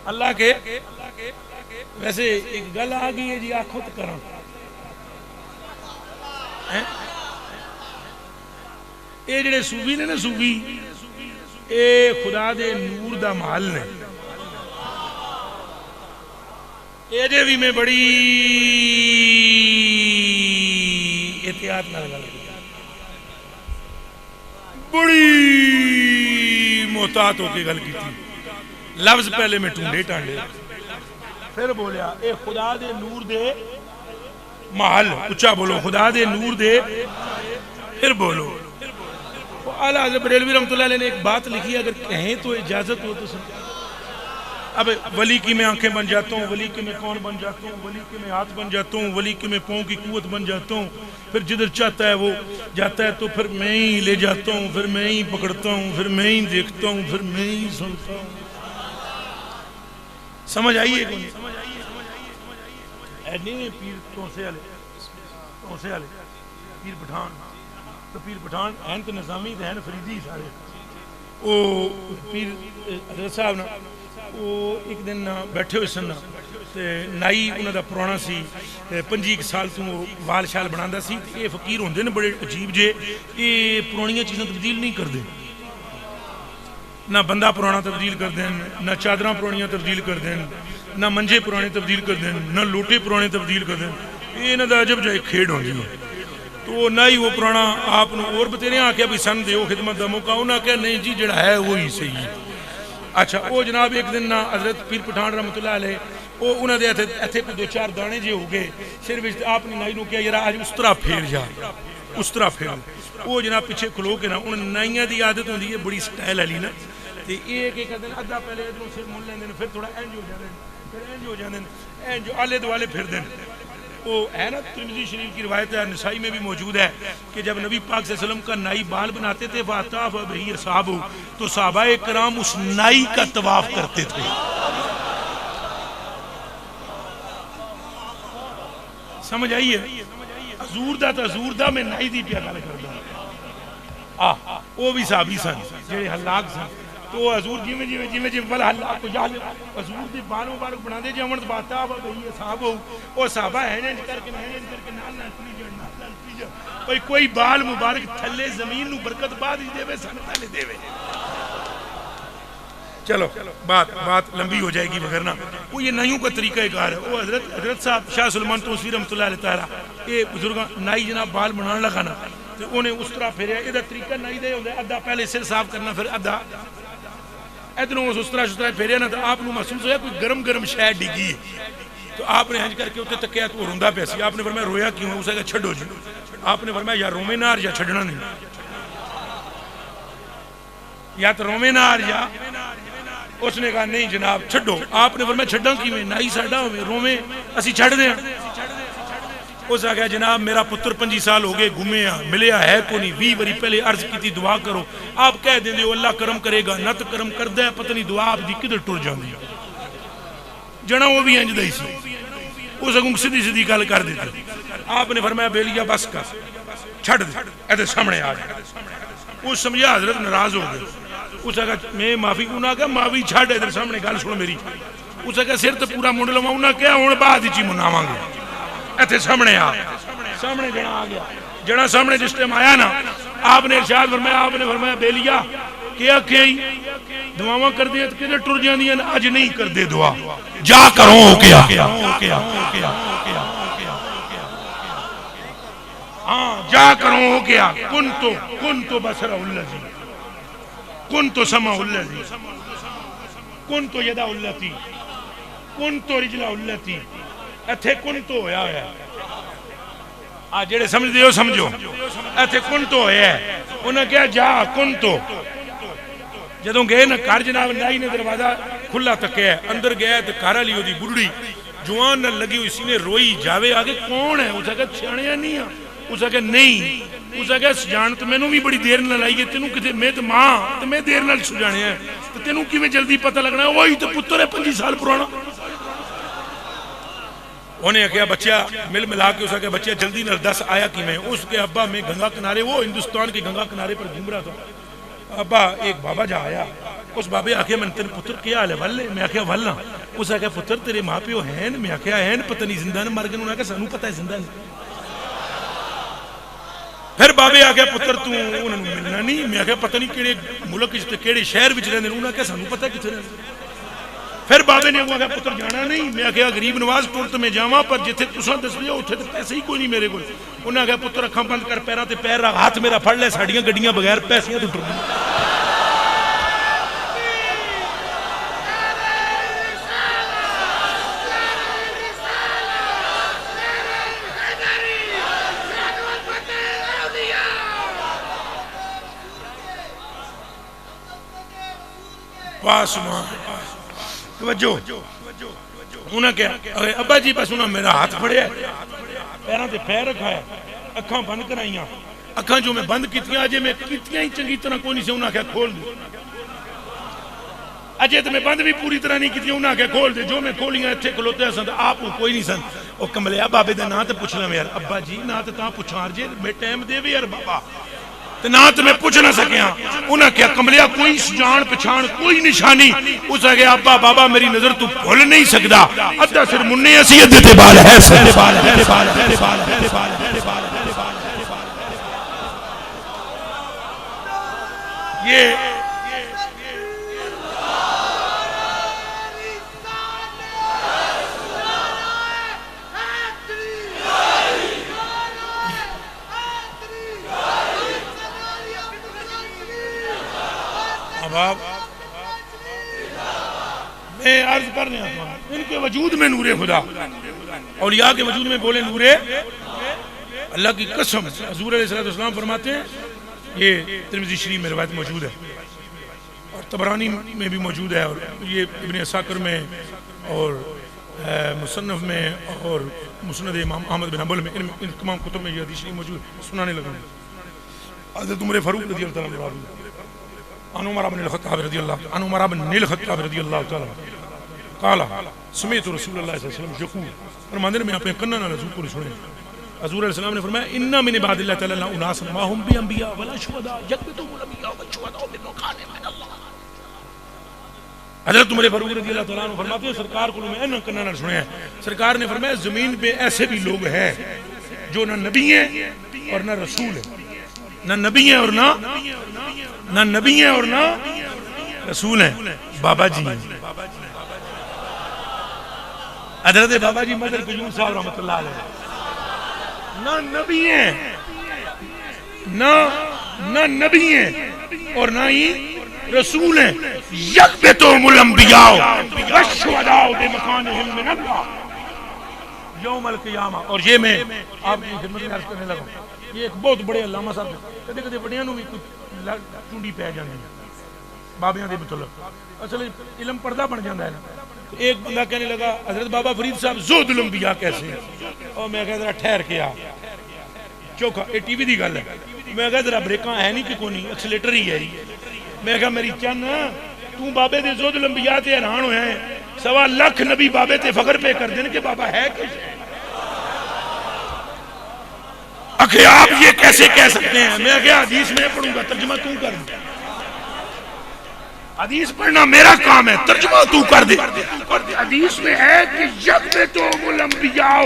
اللہ کے ویسے ایک گل آگئی ہے جی آنکھوں تو کروں اے جڑے صوفی نے نا صوفی اے خدا دے نور دا محل نے اے جے بھی میں بڑی احتیاط نہ لگا بڑی محتاط ہو کے گل کی تھی لفظ پہلے میں ٹونڈے ٹانڈے پھر بولیا اے خدا دے نور دے محل اچھا بولو خدا دے نور دے پھر بولو اعلیٰ حضرت بریلوی رحمت اللہ علیہ نے ایک بات لکھی اگر کہیں تو اجازت ہو تو سمجھا اب ولی کی میں آنکھیں بن جاتا ہوں ولی کی میں کون بن جاتا ہوں ولی کی میں ہاتھ بن جاتا ہوں ولی کی میں پاؤں کی قوت بن جاتا ہوں پھر جدھر چاہتا ہے وہ جاتا ہے تو پھر میں ہی لے جاتا ہوں پھر میں ہی پکڑتا ہوں پھر میں ہی دیکھتا ہوں پھر میں ہی سنتا ہوں سمجھ آئیے کون نہیں پیر توسے والے پیر پٹھان تو پیر پٹھان ہیں تو نظامی تو ہیں فریدی سارے وہ پیر حضرت صاحب نا وہ ایک دن بیٹھے ہوئے سن نائی انہوں دا پرانا سی 25 سال تو وال شال بنانا سی یہ فقیر ہوندے نے بڑے عجیب جے یہ پرانیاں چیزیں تبدیل نہیں کر دیں نہ بندہ پرانا تبدیل کر دیں نہ چادراں پرانیاں تبدیل کر دیں نہ منجے پرانے تبدیل کر دیں نہ لوٹے پرانے تبدیل کر دیں یہ انہوں دا عجب جائے کھیڑ ہوندی ہے تو نہ ہی وہ پرانا آپ اور بتیرے آکھیا بھی سن دیو خدمت دا موقع انہوں نے کہا نہیں جی جڑا ہے وہی صحیح ہے اچھا وہ جناب ایک دن نا حضرت پیر پٹھان رحمت اللہ علیہ وہ انہوں نے ایتھے کو 2-4 دانے جے ہو گئے صرف آپ نے نائی نو کیا یار آج اس طرح پھیر جا اس طرح پھیر وہ جناب پیچھے کھلو کے نا انہوں نے نائیاں دی عادت ہوندی ہے بڑی سٹائل علی نا ایک دن ادھا پہلے ادھروں سر مل لیں دن پھر تھوڑا اینج ہو جاندے پھر اینج ہو جاندے اینج آلے دوالے پھر دیں وہ ہے نا ترمذی شریف کی روایت ہے نسائی میں بھی موجود ہے کہ جب نبی پاک صلی اللہ علیہ وسلم کا نائی بال بناتے تھے فاطاف بہی اصحابہ تو صحابہ کرام اس نائی کا طواف کرتے تھے سمجھ آئیے حضور دا میں نائی دی پیا گل کردا وہ بھی صحابی سن جڑے ہلاک سن تو حضور جی بل اللہ کو یا حضور دی بالوں مبارک بنا دے جمن باتا بھئی صاحب او صحابہ ہیں نے کر کے نال پلی جڑ بھئی کوئی بال مبارک تھلے زمین نو برکت بعد ہی دے وے سن پہلے دے وے چلو بات لمبی ہو جائے گی وغیرہ وہ یہ نائیوں کا طریقہ کار ہے وہ حضرت صاحب شاہ سلمان توسوی رحمۃ اللہ علیہ تعالیٰ یہ بزرگاں نائی جناب بال بنانے لگا نا تو انہیں اس طرح پھیریا یہ طریقہ نائی دے ہوندے ادھا پہلے سر صاف کرنا پھر ادھا ادھروں اس طرح پھیریا نا تو آپ نے محسوس ہوا کوئی گرم شے ڈگی ہے تو آپ نے ہنج کر کے اتنے تکیا تو روندا پیا سی آپ نے فرمایا رویا کیوں اسے کہا چھڈو جی آپ نے فرمایا یا رومے نار یا چھڈنا نہیں یا تو رومے نار یا اس نے کہا نہیں جناب چھڈو آپ نے فرمایا چھڈاں کیویں نائی ساڈا ہوے رومے اسی چھڈ دیاں اس نے کہا جناب میرا پتر 25 سال ہو گئے گھومیا ملیا ہے کو نہیں 20 وری پہلے عرض کی تھی دعا کرو آپ کہہ دیں دیو اللہ کرم کرے گا نہ تو کرم کردہ ہے پتہ نہیں دعا آپ دی کدھر ٹر جاندی جنا وہ بھی انج دئی سی اس اگوں سیدھی گل کر دیتے آپ نے فرمایا بیلیا بس کر چھڈ دے ایدھے سامنے آ جائے وہ سمجھا حضرت ناراض ہو گئے اس نے کہا میں معافی انہاں کہا معافی چھڈ ادھر سامنے گل سنو میری اس نے کہا سر تو پورا منڈ لواں انہاں کہا ہن بعد وچ مناواں گے ایتھے سامنے سامنے جنا آ گیا جنا سامنے جس ٹائم آیا نا آپ نے ارشاد فرمایا بیلیا کیا کہیں دعاواں کر دیں کدھر ٹر جاندیاں اج نہیں کر دے دعا جا کرو ہو گیا ہاں جا کرو ہو گیا کنتو بصر الذی کنتو سمع الذی کنتو یدا التی کنتو رجلا التی ایتھے کنتو ہویا ہے جڑے سمجھ دیو سمجھو ایتھے کنتو ہویا ہے انہاں کہا جا کنتو جدوں گئے نا گھر جناب نائی نے دروازہ کھلا تکیا اندر گیا تو گھر والی دی بڑھڑی جوان نہ لگی ہوئی سی نے روئی جاوے آگے کون ہے اس کہا سیاںیا نہیں ہے اس کہا نہیں اس کہا سجان تو مینوں بھی بڑی دیر نہ لائی گئی تینوں کتے میں تو ماں تو میں دیر نال سجانے ہیں تو تینوں کیویں جلدی پتہ لگنا ہے وہی تو پتر ہے 25 سال پرانا انہیں کہا بچہ مل ملا کے اس نے کہا بچہ جلدی نہ دس آیا کہ میں اس کے ابا میں گنگا کنارے وہ ہندوستان کے گنگا کنارے پر گھوم رہا تھا ابا ایک بابا جا آیا اس بابے آکھے من تیرے پتر کیا حال ہے ولے میں آکھیا ولنا اس آکھیا پتر تیرے ماں پیو ہیں میں آکھیا ہیں پتہ نہیں زندہ نے مر گئے انہوں نے کہا سانو پتہ ہے زندہ نے پھر بابے آکھیا پتر تو انہوں نے ملنا نہیں میں آکھیا پتہ نہیں کیڑے ملک کیڑے شہر وچ رہندے انہوں نے کہا سانو پتہ ہے کتھے رہندے پھر بابے نے کہا پتر جانا نہیں میں کہا غریب نواز پور میں جاواں پر جتھے تساں دس لیا اوتھے تے پیسے ہی کوئی نہیں میرے کول انہاں کہا پتر اکھاں بند کر پیراں تے پیر رکھ ہاتھ میرا پھڑ لے ساڈیاں گڈیاں بغیر پیسیاں تو ٹر گئیں توجہ انہاں کہا ابا جی بس انہاں میرا ہاتھ پھڑیا پیراں تے پیر رکھا ہے اکھاں بند کرائیاں اکھاں جو میں بند کیتیاں اجے میں کیتیاں ہی چنگی طرح کوئی نہیں سے انہاں کہا کھول دے اجے تو میں بند بھی پوری طرح نہیں کیتیاں انہاں کہا کھول دے جو میں کھولیاں اتھے کھلوتے ہیں سن آپ کوئی نہیں سن او کملیا بابے دا نا تے پوچھ لیں یار ابا جی نا تے تاں پوچھار جے میں ٹائم دے وی یار بابا نہ تو میں پوچھ نہ سکیا انہاں کیا کملیا کوئی جان پچھان کوئی نشانی اس نے کہا ابا بابا میری نظر تو بھول نہیں سکدا ادھا سر مننے اسی ادھے تے بال ہے یہ میں عرض کرنے آتا ہوں ان کے وجود میں نور خدا اولیاء کے وجود میں بولے نور اللہ کی قسم حضور علیہ السلام فرماتے ہیں یہ ترمذی شریف میں روایت موجود ہے اور طبرانی میں بھی موجود ہے اور یہ ابن عساکر میں اور مصنف میں اور مسند امام احمد بن حنبل میں ان تمام کتب میں یہ حدیث شریف موجود سنانے لگا حضرت عمر فاروق رضی اللہ عنہ عن عمر بن الخطاب رضی اللہ تعالی قال سمعت رسول اللہ صلی اللہ علیہ وسلم یقول فرماندے میں اپنے کانوں نال حضور کو سنے حضور علیہ السلام نے فرمایا ان من عباد اللہ تعالی اناس ما هم بانبیاء ولا شهداء یکتبون الانبیاء والشهداء بمقام من اللہ حضرت عمر فاروق رضی اللہ تعالی عنہ فرماتے ہیں سرکار کو میں ان کانوں نال سنیا سرکار نے فرمایا زمین پہ ایسے بھی لوگ ہیں جو نہ نبی ہیں اور نہ رسول ہیں نہ نبی ہیں اور نہ نبی ہیں اور نہ رسول ہیں بابا جی حضرت بابا جی مدر قیوم صاحب رحمۃ اللہ علیہ نہ نبی ہیں نہ نبی ہیں اور نہ ہی رسول ہیں یکبتہم الانبیاء والشہداء بمکانہم من اللہ یوم القیامہ اور یہ میں آپ کی خدمت میں عرض کرنے لگا یہ ایک بہت بڑے علامہ صاحب ہیں کدے کدے بڑیاں نو بھی کچھ چونڈی پہ جاندی ہے بابیاں دے متعلق اصل علم پردہ بن جاندہ ہے نا ایک بندہ کہنے لگا حضرت بابا فرید صاحب زہد الانبیاء کیسے ہیں اور میں کہا ذرا ٹھہر کے آ چوکھا یہ ٹی وی دی گل ہے میں کہا ذرا بریکاں ہے نہیں کہ کونی ایکسیلیٹر ہی ہے میں کہا میری چن تو بابے دے زہد الانبیاء تے حیران ہوئے ہیں 1.25 لاکھ نبی بابے تے فخر پہ کر دیں کہ بابا ہے کیسے اکھے آپ یہ کیسے کہہ سکتے ہیں میں کہا حدیث میں پڑھوں گا ترجمہ تو کر دیں حدیث پڑھنا میرا کام ہے ترجمہ تو کر دے اور حدیث میں ہے کہ یکبتہم الانبیاء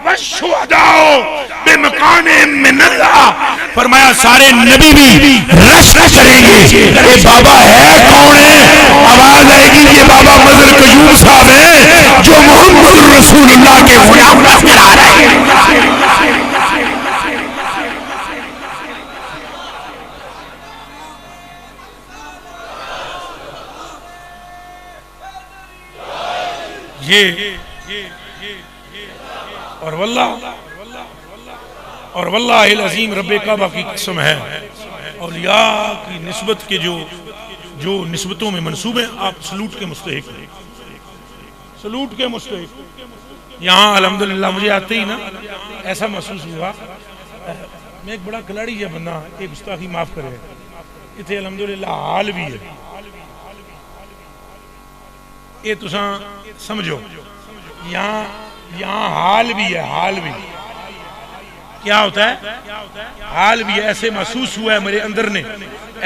والشہداء بمکانہم من اللہ فرمایا سارے نبی بھی رشک کریں گے کہ بابا ہے کون ہے آواز آئے گی کہ بابا مدر قیوم صاحب ہیں جو محمد رسول اللہ کے غلام نظر آ رہے ہیں یہ اور واللہ العظیم رب کعبہ کی قسم ہے اولیاء کی نسبت کے جو نسبتوں میں منصوب ہیں آپ سلوٹ کے مستحق ہیں سلوٹ کے مستحق یہاں الحمدللہ مجھے آتے ہی نا ایسا محسوس ہوا میں ایک بڑا کھلاڑی ہے بندہ ایک گستاخی معاف کرے اتنے الحمدللہ حال بھی ہے یہ تساں سمجھو یہاں یہاں حال بھی ہے، حال بھی کیا ہوتا ہے، حال بھی ہے. ایسے محسوس ہوا ہے میرے اندر نے،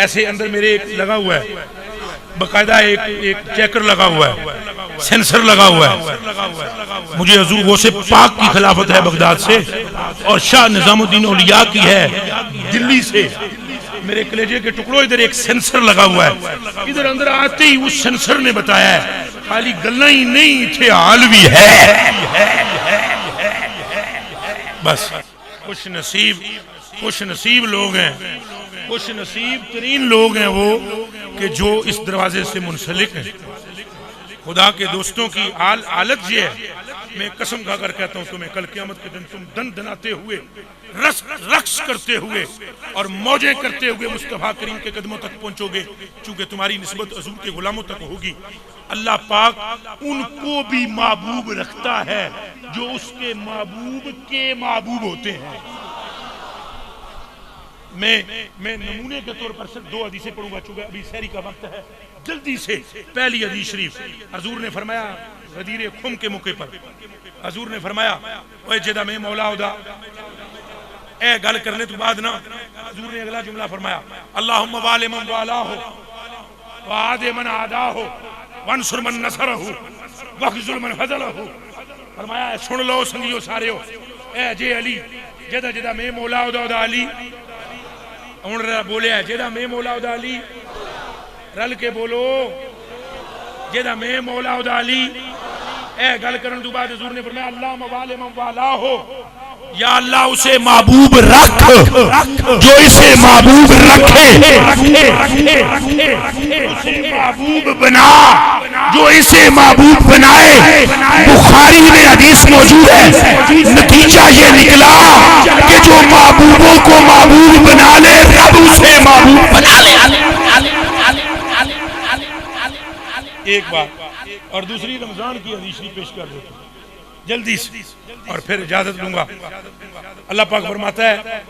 ایسے اندر میرے ایک لگا ہوا ہے باقاعدہ، ایک چیکر لگا ہوا ہے، سینسر لگا ہوا ہے. مجھے حضور غوث پاک کی خلافت ہے بغداد سے، اور شاہ نظام الدین اولیاء کی ہے دلی سے. میرے کلیجے کے ٹکڑوں ادھر ایک سینسر لگا ہوا ہے. ادھر اندر آتے ہی اس سینسر نے بتایا ہے خالی گلنا ہی نہیں تھے، حال بھی ہے. بس خوش نصیب لوگ ہیں، خوش نصیب ترین لوگ ہیں وہ کہ جو اس دروازے سے منسلک ہیں. خدا کے دوستوں کی حالت یہ ہے، میں قسم کھا کر کہتا ہوں تمہیں، کل قیامت کے دن تم دن دناتے ہوئے، رقص کرتے ہوئے اور موجیں کرتے ہوئے مصطفیٰ کریم کے قدموں تک پہنچو گے، چونکہ تمہاری نسبت حضور کے غلاموں تک ہوگی. اللہ پاک ان کو بھی محبوب رکھتا ہے جو اس کے محبوب ہوتے ہیں. میں نمونے کے طور پر صرف 2 حدیثیں پڑھوں گا چونکہ ابھی سحری کا وقت ہے. جلدی سے پہلی حدیث شریف، حضور نے فرمایا غدیر خم کے موقع پر، حضور نے فرمایا اوے جدہ میں مولا ہودا، اے گل کرنے تو بعد نا حضور نے اگلا جملہ فرمایا اللہم والی من والا ہو وعاد من عادا ہو وانصر من نصرہ ہو وخذل من خذلہ ہو. فرمایا سن لو سنگیو سارے ہو، اے جے علی جدہ جدہ میں مولا ہودا علی ہوں بولے ہے جدہ میں مولا ہودا علی، رل کے بولو جدہ میں مولا ہودا علی. اے گل کرن تو بعد حضور نے فرمایا اللہ موال من والا ہو، یا اللہ اسے محبوب رکھ جو اسے محبوب رکھے، اسے محبوب بنا جو اسے محبوب بنائے. بخاری میں حدیث موجود ہے، نتیجہ یہ نکلا کہ جو محبوبوں کو محبوب بنا لے رب اسے محبوب بنا لے. ایک بات اور دوسری رمضان کی حدیث پیش کر دیتا ہوں جلدی سے اور پھر اجازت لوں گا. اللہ پاک فرماتا ہے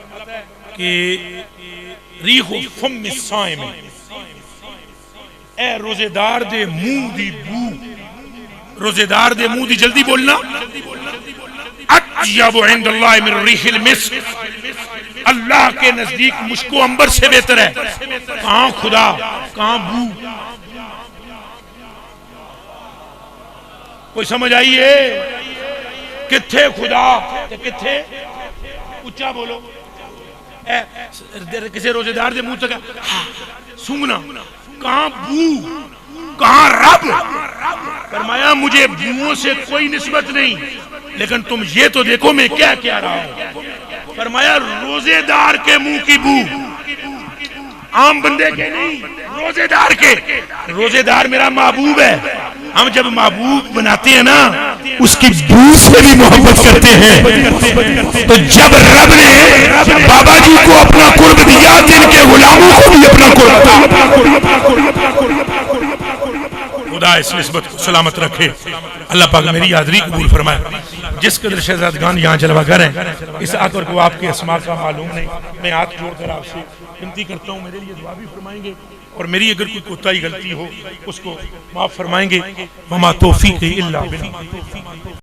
کہ ریح فم الصائم، اے روزے دار دے منہ دی بو، روزے دار دے منہ دی جلدی بولنا، اطیب عند اللہ من ریح المسک، اللہ کے نزدیک مشک و عنبر سے بہتر ہے. کہاں خدا کہاں بو؟ کوئی سمجھ آئیے؟ کتھے خدا کتھے؟ اچھا بولو. کسی روزے دار دے منہ تک سونگنا، کہاں بو کہاں رب؟ فرمایا مجھے بوؤں سے کوئی نسبت نہیں، لیکن تم یہ تو دیکھو میں کیا کہہ رہا ہوں. فرمایا روزے دار کے منہ کی بو، عام بندے کے نہیں، روزے دار کے. روزے دار میرا محبوب ہے. ہم جب محبوب بناتے ہیں نا اس کی بو سے بھی محبت کرتے ہیں. تو جب رب نے بابا جی کو اپنا قرب دیا تو ان کے غلاموں کو بھی اپنا قرب دیا. خدا اس نسبت کو سلامت رکھے. اللہ پاک میری حاضری قبول فرمائے. جس قدر شہزادگان یہاں جلوہ گر ہیں، اس آخر کو آپ کے اسماء کا معلوم نہیں، میں ہاتھ جوڑ کر آپ سے بنتی کرتا ہوں میرے لیے دعا بھی فرمائیں گے، اور میری اگر کوئی کوتاہی غلطی ہو اس کو معاف فرمائیں گے. وما توفیقی الا باللہ.